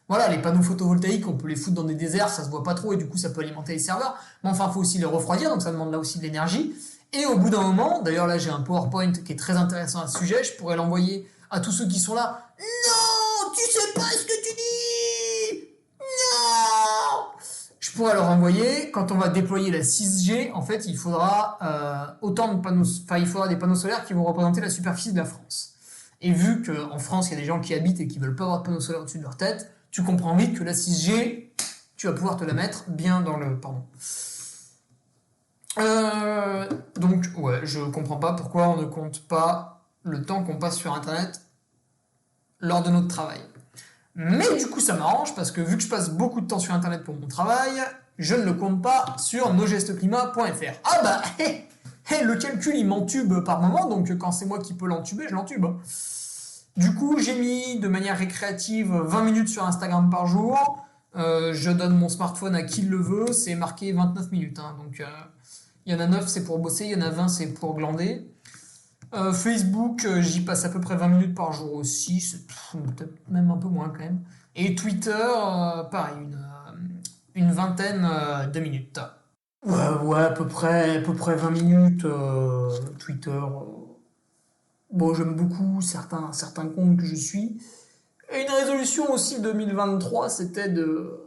Voilà, les panneaux photovoltaïques, on peut les foutre dans des déserts, ça se voit pas trop et du coup ça peut alimenter les serveurs. Mais enfin, il faut aussi les refroidir, donc ça demande là aussi de l'énergie. Et au bout d'un moment, d'ailleurs là j'ai un PowerPoint qui est très intéressant à ce sujet, je pourrais l'envoyer à tous ceux qui sont là. Non, tu sais pas ce que tu dis. Non. Je pourrais leur envoyer, quand on va déployer la 6G, en fait il faudra il faudra des panneaux solaires qui vont représenter la superficie de la France. Et vu qu'en France il y a des gens qui habitent et qui veulent pas avoir de panneaux solaires au-dessus de leur tête, tu comprends vite que la 6G, tu vas pouvoir te la mettre bien dans le... Pardon. Donc, ouais, je comprends pas pourquoi on ne compte pas le temps qu'on passe sur Internet lors de notre travail. Mais du coup, ça m'arrange parce que vu que je passe beaucoup de temps sur Internet pour mon travail, je ne le compte pas sur nosgestesclimat.fr. Ah bah, le calcul, il m'entube par moment, donc quand c'est moi qui peux l'entuber, je l'entube. Du coup, j'ai mis de manière récréative 20 minutes sur Instagram par jour. Je donne mon smartphone à qui le veut, c'est marqué 29 minutes. Hein, donc, il y en a 9, c'est pour bosser, il y en a 20, c'est pour glander. Facebook, j'y passe à peu près 20 minutes par jour aussi, c'est peut-être même un peu moins quand même. Et Twitter, pareil, une vingtaine de minutes. Ouais, à peu près 20 minutes. Twitter, bon, j'aime beaucoup certains comptes que je suis. Et une résolution aussi 2023, c'était de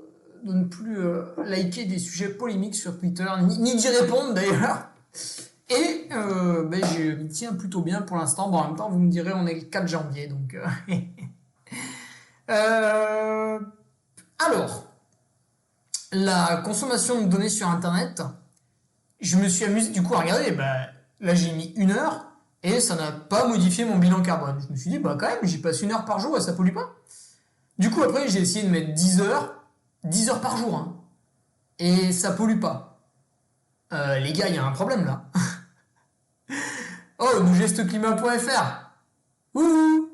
ne plus liker des sujets polémiques sur Twitter, ni d'y répondre d'ailleurs. Et je m'y tiens plutôt bien pour l'instant. Bon, en même temps, vous me direz, on est le 4 janvier, donc... Alors, la consommation de données sur Internet, je me suis amusé du coup à regarder. Là, j'ai mis 1 heure et ça n'a pas modifié mon bilan carbone. Je me suis dit, quand même, j'y passe 1 heure par jour et ça pollue pas. Du coup, après, j'ai essayé de mettre 10 heures par jour, hein, et ça pollue pas. Les gars, il y a un problème là. Oh, nosgestesclimat.fr. Ouh.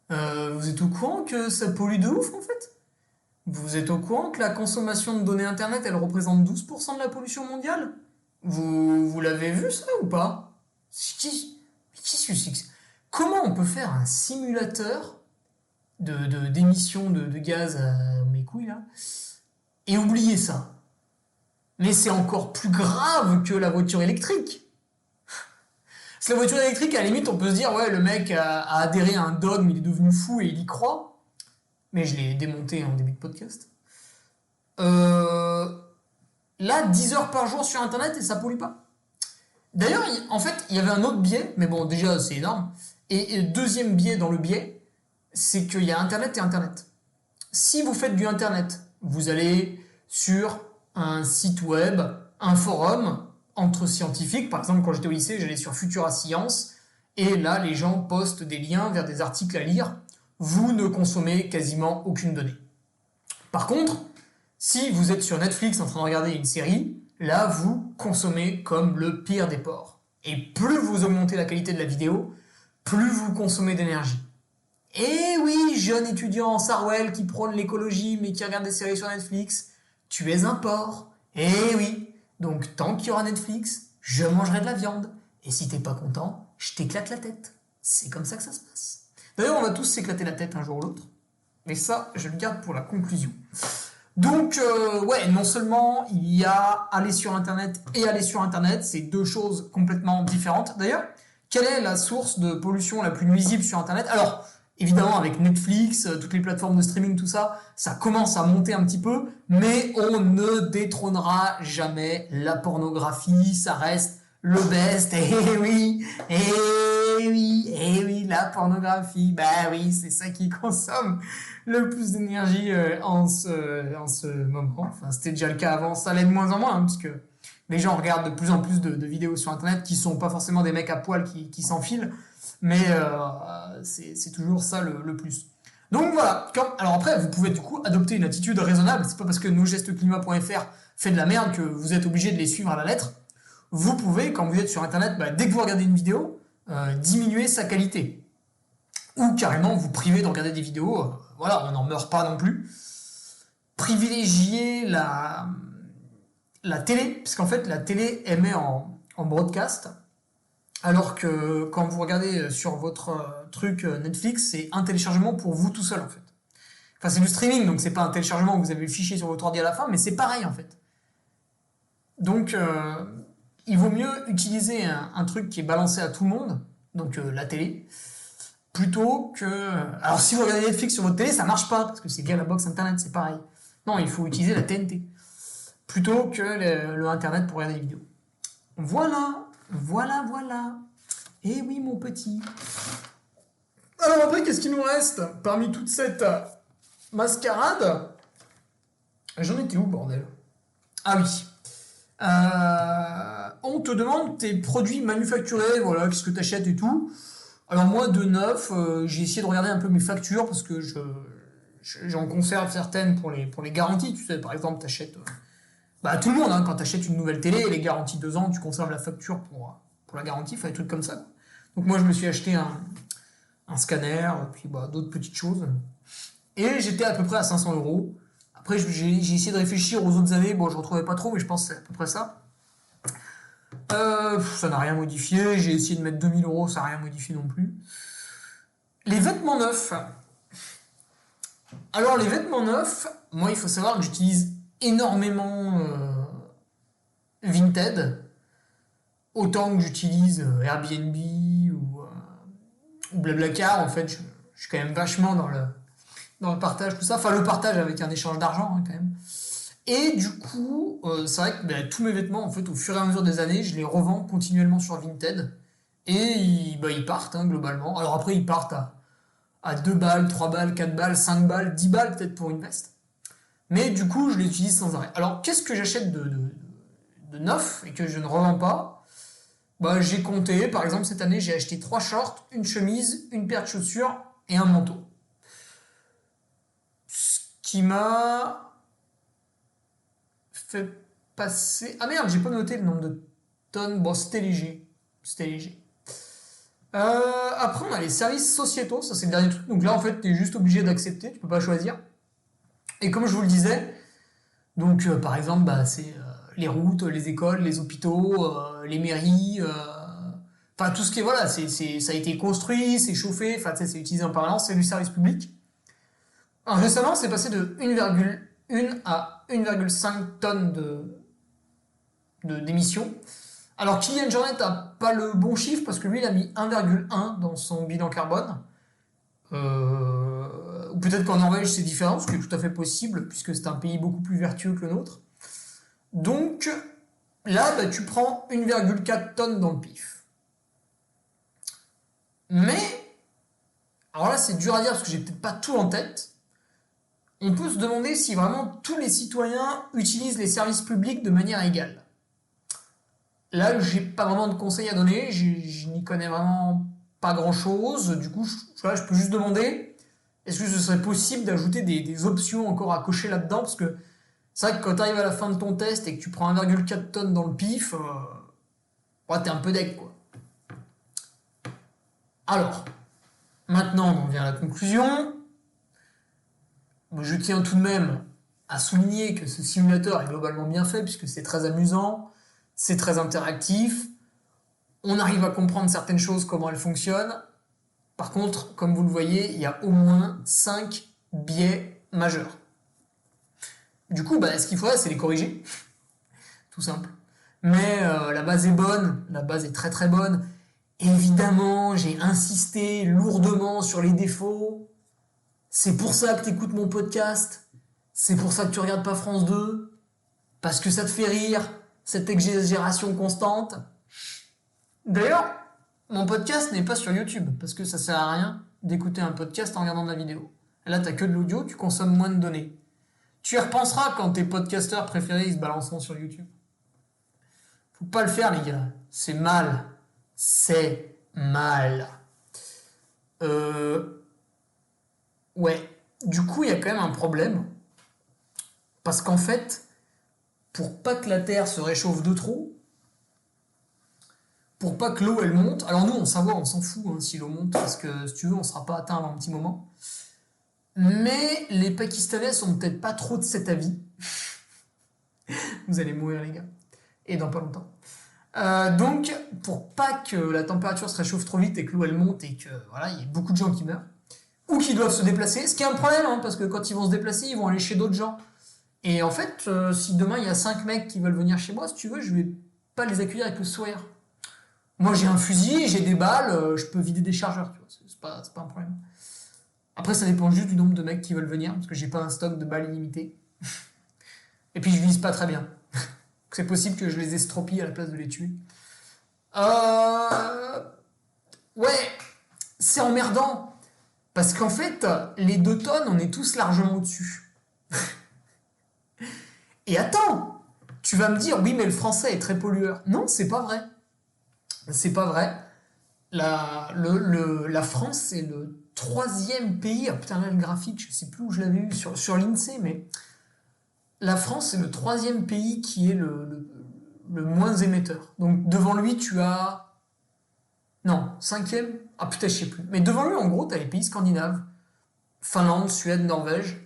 Vous êtes au courant que ça pollue de ouf en fait? Vous êtes au courant que la consommation de données internet, elle représente 12% de la pollution mondiale? Vous l'avez vu ça ou pas? Qu'est-ce que c'est que ça? Comment on peut faire un simulateur d'émissions de gaz à mes couilles là et oublier ça? Mais c'est encore plus grave que la voiture électrique. Parce que la voiture électrique, à la limite, on peut se dire, ouais, le mec a adhéré à un dogme, il est devenu fou et il y croit. Mais je l'ai démonté en début de podcast. Là, 10 heures par jour sur Internet et ça pollue pas. D'ailleurs, en fait, il y avait un autre biais, mais bon, déjà, c'est énorme. Et deuxième biais dans le biais, c'est qu'il y a Internet et Internet. Si vous faites du Internet, vous allez sur un site web, un forum entre scientifiques. Par exemple, quand j'étais au lycée, j'allais sur Futura Science, et là, les gens postent des liens vers des articles à lire. Vous ne consommez quasiment aucune donnée. Par contre, si vous êtes sur Netflix en train de regarder une série, là, vous consommez comme le pire des porcs. Et plus vous augmentez la qualité de la vidéo, plus vous consommez d'énergie. Et oui, jeune étudiant en Sarwell qui prône l'écologie mais qui regarde des séries sur Netflix, tu es un porc. Et oui, donc tant qu'il y aura Netflix, je mangerai de la viande. Et si t'es pas content, je t'éclate la tête. C'est comme ça que ça se passe. D'ailleurs, on va tous s'éclater la tête un jour ou l'autre. Mais ça, je le garde pour la conclusion. Donc, ouais, non seulement il y a aller sur Internet et aller sur Internet, c'est deux choses complètement différentes. D'ailleurs, quelle est la source de pollution la plus nuisible sur Internet? Alors, évidemment, avec Netflix, toutes les plateformes de streaming, tout ça, ça commence à monter un petit peu, mais on ne détrônera jamais la pornographie, ça reste le best. Eh oui, la pornographie, bah oui, c'est ça qui consomme le plus d'énergie en ce moment. Enfin, c'était déjà le cas avant, ça l'est de moins en moins, hein, parce que les gens regardent de plus en plus de vidéos sur Internet qui sont pas forcément des mecs à poil qui s'enfilent, mais c'est toujours ça le plus. Donc voilà. Alors après, vous pouvez du coup adopter une attitude raisonnable. C'est pas parce que nosgestesclimat.fr fait de la merde que vous êtes obligé de les suivre à la lettre. Vous pouvez, quand vous êtes sur Internet, dès que vous regardez une vidéo, diminuer sa qualité. Ou carrément vous priver de regarder des vidéos. Voilà, on n'en meurt pas non plus. Privilégier la télé, parce qu'en fait, la télé émet en broadcast. Alors que quand vous regardez sur votre truc Netflix, c'est un téléchargement pour vous tout seul en fait. Enfin, c'est du streaming, donc c'est pas un téléchargement où vous avez le fichier sur votre ordi à la fin, mais c'est pareil en fait. Donc, il vaut mieux utiliser un truc qui est balancé à tout le monde, donc la télé, plutôt que... Alors, si vous regardez Netflix sur votre télé, ça marche pas, parce que c'est via la box internet, c'est pareil. Non, il faut utiliser la TNT, plutôt que le internet pour regarder les vidéos. Voilà. Eh oui, mon petit. Alors après, qu'est-ce qu'il nous reste parmi toute cette mascarade? J'en étais où, bordel? Ah oui. On te demande tes produits manufacturés, voilà, qu'est-ce que tu achètes et tout. Alors moi, de neuf, j'ai essayé de regarder un peu mes factures parce que j'en conserve certaines pour les garanties. Tu sais, par exemple, tu achètes... tout le monde, hein, quand tu achètes une nouvelle télé, les garanties 2 ans, tu conserves la facture pour la garantie, enfin des trucs comme ça. Donc moi, je me suis acheté un scanner, puis d'autres petites choses. Et j'étais à peu près à 500 euros. Après, j'ai essayé de réfléchir aux autres années. Bon, je ne retrouvais pas trop, mais je pense que c'est à peu près ça. Ça n'a rien modifié. J'ai essayé de mettre 2000 euros, ça n'a rien modifié non plus. Les vêtements neufs. Alors, les vêtements neufs, moi, il faut savoir que j'utilise énormément Vinted. Autant que j'utilise Airbnb ou Blablacar. En fait, je suis quand même vachement dans le partage, tout ça. Enfin, le partage avec un échange d'argent, hein, quand même. Et du coup, c'est vrai que tous mes vêtements, en fait, au fur et à mesure des années, je les revends continuellement sur Vinted. Et ils partent, hein, globalement. Alors après, ils partent à 2 balles, 3 balles, 4 balles, 5 balles, 10 balles peut-être pour une veste. Mais du coup, je les utilise sans arrêt. Alors, qu'est-ce que j'achète de neuf et que je ne revends pas? J'ai compté, par exemple, cette année, j'ai acheté 3 shorts, une chemise, une paire de chaussures et un manteau. Ce qui m'a fait passer... Ah merde, j'ai pas noté le nombre de tonnes. Bon, c'était léger. Après, on a les services sociétaux, ça c'est le dernier truc. Donc là, en fait, t'es juste obligé d'accepter, tu peux pas choisir. Et comme je vous le disais, donc par exemple, c'est les routes, les écoles, les hôpitaux, les mairies, enfin tout ce qui est, voilà, ça a été construit, c'est chauffé, enfin c'est utilisé en permanence, c'est du service public. Alors, récemment, c'est passé de 1,1 à 1,5 tonnes d'émissions. Alors Kylian Jornet n'a pas le bon chiffre parce que lui il a mis 1,1 dans son bilan carbone. Ou peut-être qu'en Norvège c'est différent, ce qui est tout à fait possible puisque c'est un pays beaucoup plus vertueux que le nôtre. Donc là tu prends 1,4 tonnes dans le pif. Mais, alors là c'est dur à dire parce que j'ai peut-être pas tout en tête. On peut se demander si vraiment tous les citoyens utilisent les services publics de manière égale. Là, j'ai pas vraiment de conseils à donner, je n'y connais vraiment pas grand-chose. Du coup, je peux juste demander, est-ce que ce serait possible d'ajouter des options encore à cocher là-dedans? Parce que c'est vrai que quand tu arrives à la fin de ton test et que tu prends 1,4 tonnes dans le pif, t'es un peu deg, quoi. Alors, maintenant, on en vient à la conclusion. Je tiens tout de même à souligner que ce simulateur est globalement bien fait, puisque c'est très amusant, c'est très interactif, on arrive à comprendre certaines choses, comment elles fonctionnent. Par contre, comme vous le voyez, il y a au moins 5 biais majeurs. Du coup, ce qu'il faudrait, c'est les corriger. Tout simple. Mais la base est bonne, la base est très très bonne. Évidemment, j'ai insisté lourdement sur les défauts. C'est pour ça que tu écoutes mon podcast. C'est pour ça que tu regardes pas France 2. Parce que ça te fait rire, cette exagération constante. D'ailleurs, mon podcast n'est pas sur YouTube, parce que ça sert à rien d'écouter un podcast en regardant de la vidéo. Là, t'as que de l'audio, tu consommes moins de données. Tu y repenseras quand tes podcasteurs préférés ils se balanceront sur YouTube. Faut pas le faire, les gars. C'est mal. C'est mal. Ouais. Du coup, il y a quand même un problème. Parce qu'en fait, pour pas que la Terre se réchauffe de trop, pour pas que l'eau elle monte, alors nous on s'en fout hein, si l'eau monte, parce que si tu veux on sera pas atteint avant un petit moment, mais les Pakistanais sont peut-être pas trop de cet avis. Vous allez mourir les gars, et dans pas longtemps. Donc pour pas que la température se réchauffe trop vite et que l'eau elle monte et que voilà, il y ait beaucoup de gens qui meurent, ou qui doivent se déplacer, ce qui est un problème, hein, parce que quand ils vont se déplacer, ils vont aller chez d'autres gens. Et en fait, si demain il y a 5 mecs qui veulent venir chez moi, si tu veux, je vais pas les accueillir avec le sourire. Moi j'ai un fusil, j'ai des balles, je peux vider des chargeurs, tu vois, c'est pas un problème. Après ça dépend juste du nombre de mecs qui veulent venir, parce que j'ai pas un stock de balles illimité. Et puis je vise pas très bien. C'est possible que je les estropie à la place de les tuer. Ouais, c'est emmerdant. Parce qu'en fait, les 2 tonnes, on est tous largement au-dessus. Et attends, tu vas me dire, oui, mais le français est très pollueur. Non, c'est pas vrai. C'est pas vrai. La France, c'est le 3e pays. Ah putain, là, le graphique, je sais plus où je l'avais eu sur l'INSEE, mais la France, c'est le 3e pays qui est le moins émetteur. Donc, devant lui, tu as. Non, 5e. Ah putain, je sais plus. Mais devant lui, en gros, tu as les pays scandinaves. Finlande, Suède, Norvège.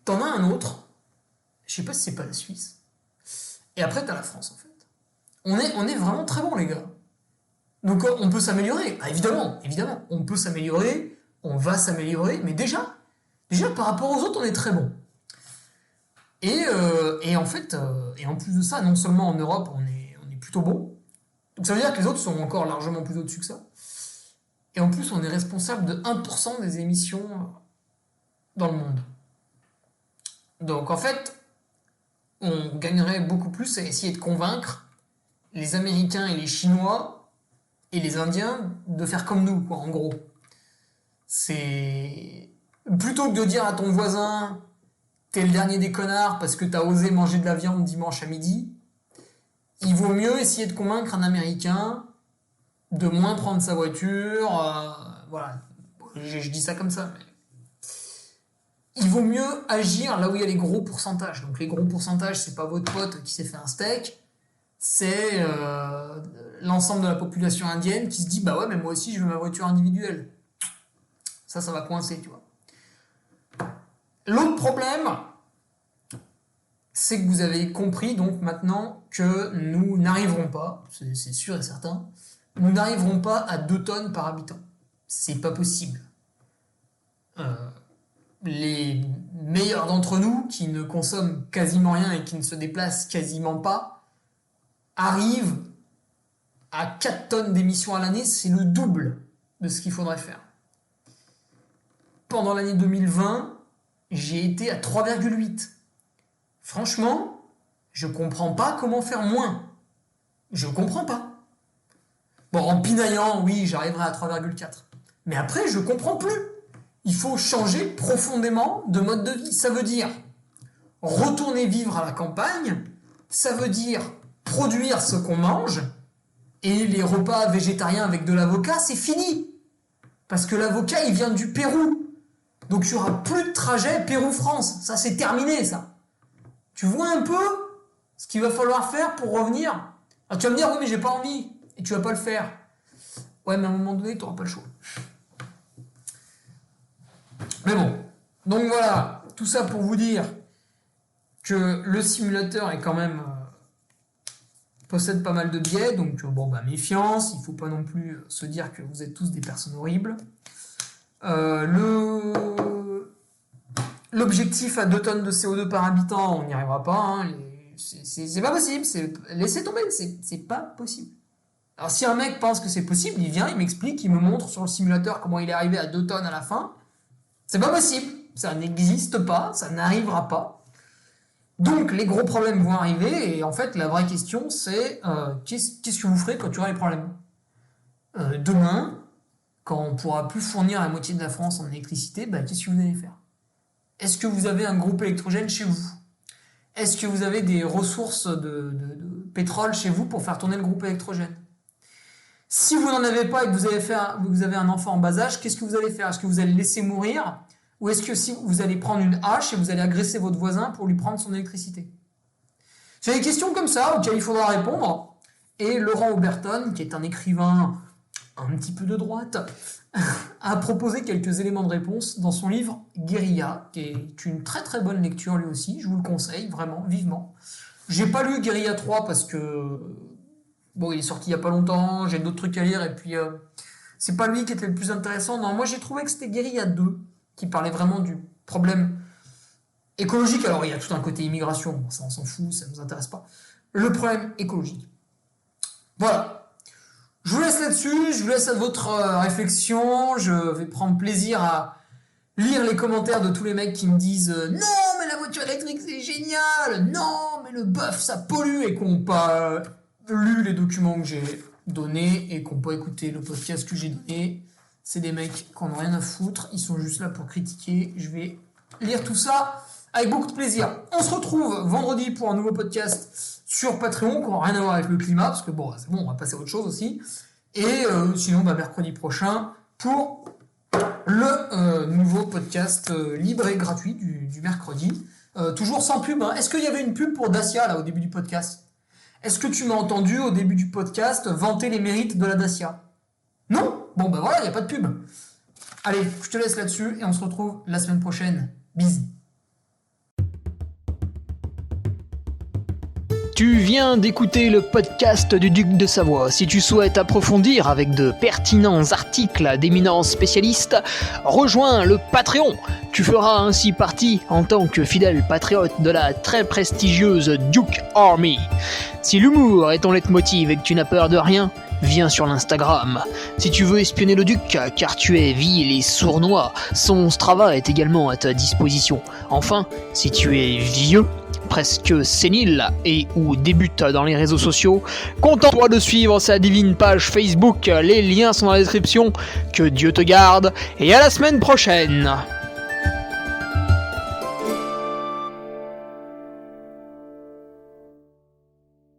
T'en as un autre. Je sais pas si c'est pas la Suisse. Et après, tu as la France, en fait. On est vraiment très bons, les gars. Donc, on peut s'améliorer. Ah, évidemment, on peut s'améliorer. On va s'améliorer. Mais déjà, par rapport aux autres, on est très bons. Et en fait, et en plus de ça, non seulement en Europe, on est plutôt bon. Donc ça veut dire que les autres sont encore largement plus au-dessus que ça. Et en plus, on est responsable de 1% des émissions dans le monde. Donc en fait, on gagnerait beaucoup plus à essayer de convaincre les Américains et les Chinois et les Indiens de faire comme nous, quoi, en gros. C'est... Plutôt que de dire à ton voisin, t'es le dernier des connards parce que t'as osé manger de la viande dimanche à midi, il vaut mieux essayer de convaincre un Américain de moins prendre sa voiture, voilà, je dis ça comme ça, mais il vaut mieux agir là où il y a les gros pourcentages. Donc les gros pourcentages, c'est pas votre pote qui s'est fait un steak, c'est l'ensemble de la population indienne qui se dit bah ouais, mais moi aussi je veux ma voiture individuelle. Ça va coincer, tu vois. L'autre problème, c'est que vous avez compris donc maintenant que nous n'arriverons pas, c'est sûr et certain, nous n'arriverons pas à 2 tonnes par habitant. C'est pas possible. Les meilleurs d'entre nous, qui ne consomment quasiment rien et qui ne se déplacent quasiment pas, arrivent à 4 tonnes d'émissions à l'année, c'est le double de ce qu'il faudrait faire. Pendant l'année 2020, j'ai été à 3,8. Franchement, je comprends pas comment faire moins. Je comprends pas. Bon, en pinaillant, oui, j'arriverai à 3,4. Mais après, je comprends plus. Il faut changer profondément de mode de vie. Ça veut dire retourner vivre à la campagne. Ça veut dire produire ce qu'on mange. Et les repas végétariens avec de l'avocat, c'est fini. Parce que l'avocat, il vient du Pérou. Donc, il n'y aura plus de trajet Pérou-France. Ça, c'est terminé, ça. Tu vois un peu ce qu'il va falloir faire pour revenir. Alors, tu vas me dire, oui, mais j'ai pas envie. Et tu vas pas le faire. Ouais, mais à un moment donné, tu n'auras pas le choix. Mais bon. Donc voilà. Tout ça pour vous dire que le simulateur est quand même... possède pas mal de biais. Donc, bon, bah, méfiance. Il ne faut pas non plus se dire que vous êtes tous des personnes horribles. L'objectif à 2 tonnes de CO2 par habitant, on n'y arrivera pas. Hein. C'est pas possible. Laissez tomber. C'est pas possible. Alors si un mec pense que c'est possible, il vient, il m'explique, il me montre sur le simulateur comment il est arrivé à 2 tonnes à la fin. C'est pas possible. Ça n'existe pas. Ça n'arrivera pas. Donc les gros problèmes vont arriver. Et en fait, la vraie question, c'est qu'est-ce que vous ferez quand tu auras les problèmes demain, quand on ne pourra plus fournir la moitié de la France en électricité, qu'est-ce que vous allez faire? Est-ce que vous avez un groupe électrogène chez vous? Est-ce que vous avez des ressources de pétrole chez vous pour faire tourner le groupe électrogène? Si vous n'en avez pas et que vous avez un enfant en bas âge, qu'est-ce que vous allez faire? Est-ce que vous allez le laisser mourir? Ou est-ce que si vous allez prendre une hache et vous allez agresser votre voisin pour lui prendre son électricité? C'est des questions comme ça auxquelles il faudra répondre. Et Laurent Oberton, qui est un écrivain un petit peu de droite, a proposé quelques éléments de réponse dans son livre Guérilla, qui est une très très bonne lecture lui aussi, je vous le conseille vraiment, vivement. J'ai pas lu Guérilla 3 parce que bon, il est sorti il y a pas longtemps, j'ai d'autres trucs à lire et puis c'est pas lui qui était le plus intéressant. Non, moi j'ai trouvé que c'était Guérilla 2 qui parlait vraiment du problème écologique. Alors il y a tout un côté immigration, bon, ça on s'en fout, ça nous intéresse pas. Le problème écologique. Voilà. Je vous laisse là-dessus, je vous laisse à votre réflexion. Je vais prendre plaisir à lire les commentaires de tous les mecs qui me disent non mais la voiture électrique c'est génial, non mais le bœuf ça pollue, et qui n'ont pas lu les documents que j'ai donnés et qui n'ont pas écouté le podcast que j'ai donné. C'est des mecs qui n'en ont rien à foutre, ils sont juste là pour critiquer. Je vais lire tout ça avec beaucoup de plaisir. On se retrouve vendredi pour un nouveau podcast sur Patreon qui n'aura rien à voir avec le climat, parce que bon, c'est bon, on va passer à autre chose aussi. Et sinon, mercredi prochain pour le nouveau podcast libre et gratuit du mercredi. Toujours sans pub. Hein. Est-ce qu'il y avait une pub pour Dacia là au début du podcast ? Est-ce que tu m'as entendu au début du podcast vanter les mérites de la Dacia ? Non ? Bon ben voilà, il n'y a pas de pub. Allez, je te laisse là-dessus et on se retrouve la semaine prochaine. Bisous. Tu viens d'écouter le podcast du Duc de Savoie. Si tu souhaites approfondir avec de pertinents articles d'éminents spécialistes, rejoins le Patreon. Tu feras ainsi partie en tant que fidèle patriote de la très prestigieuse Duke Army. Si l'humour est ton leitmotiv et que tu n'as peur de rien, viens sur l'Instagram. Si tu veux espionner le Duc, car tu es vil et sournois, son Strava est également à ta disposition. Enfin, si tu es vieux, presque sénile et ou débute dans les réseaux sociaux, contente-toi de suivre sa divine page Facebook, les liens sont dans la description. Que Dieu te garde et à la semaine prochaine.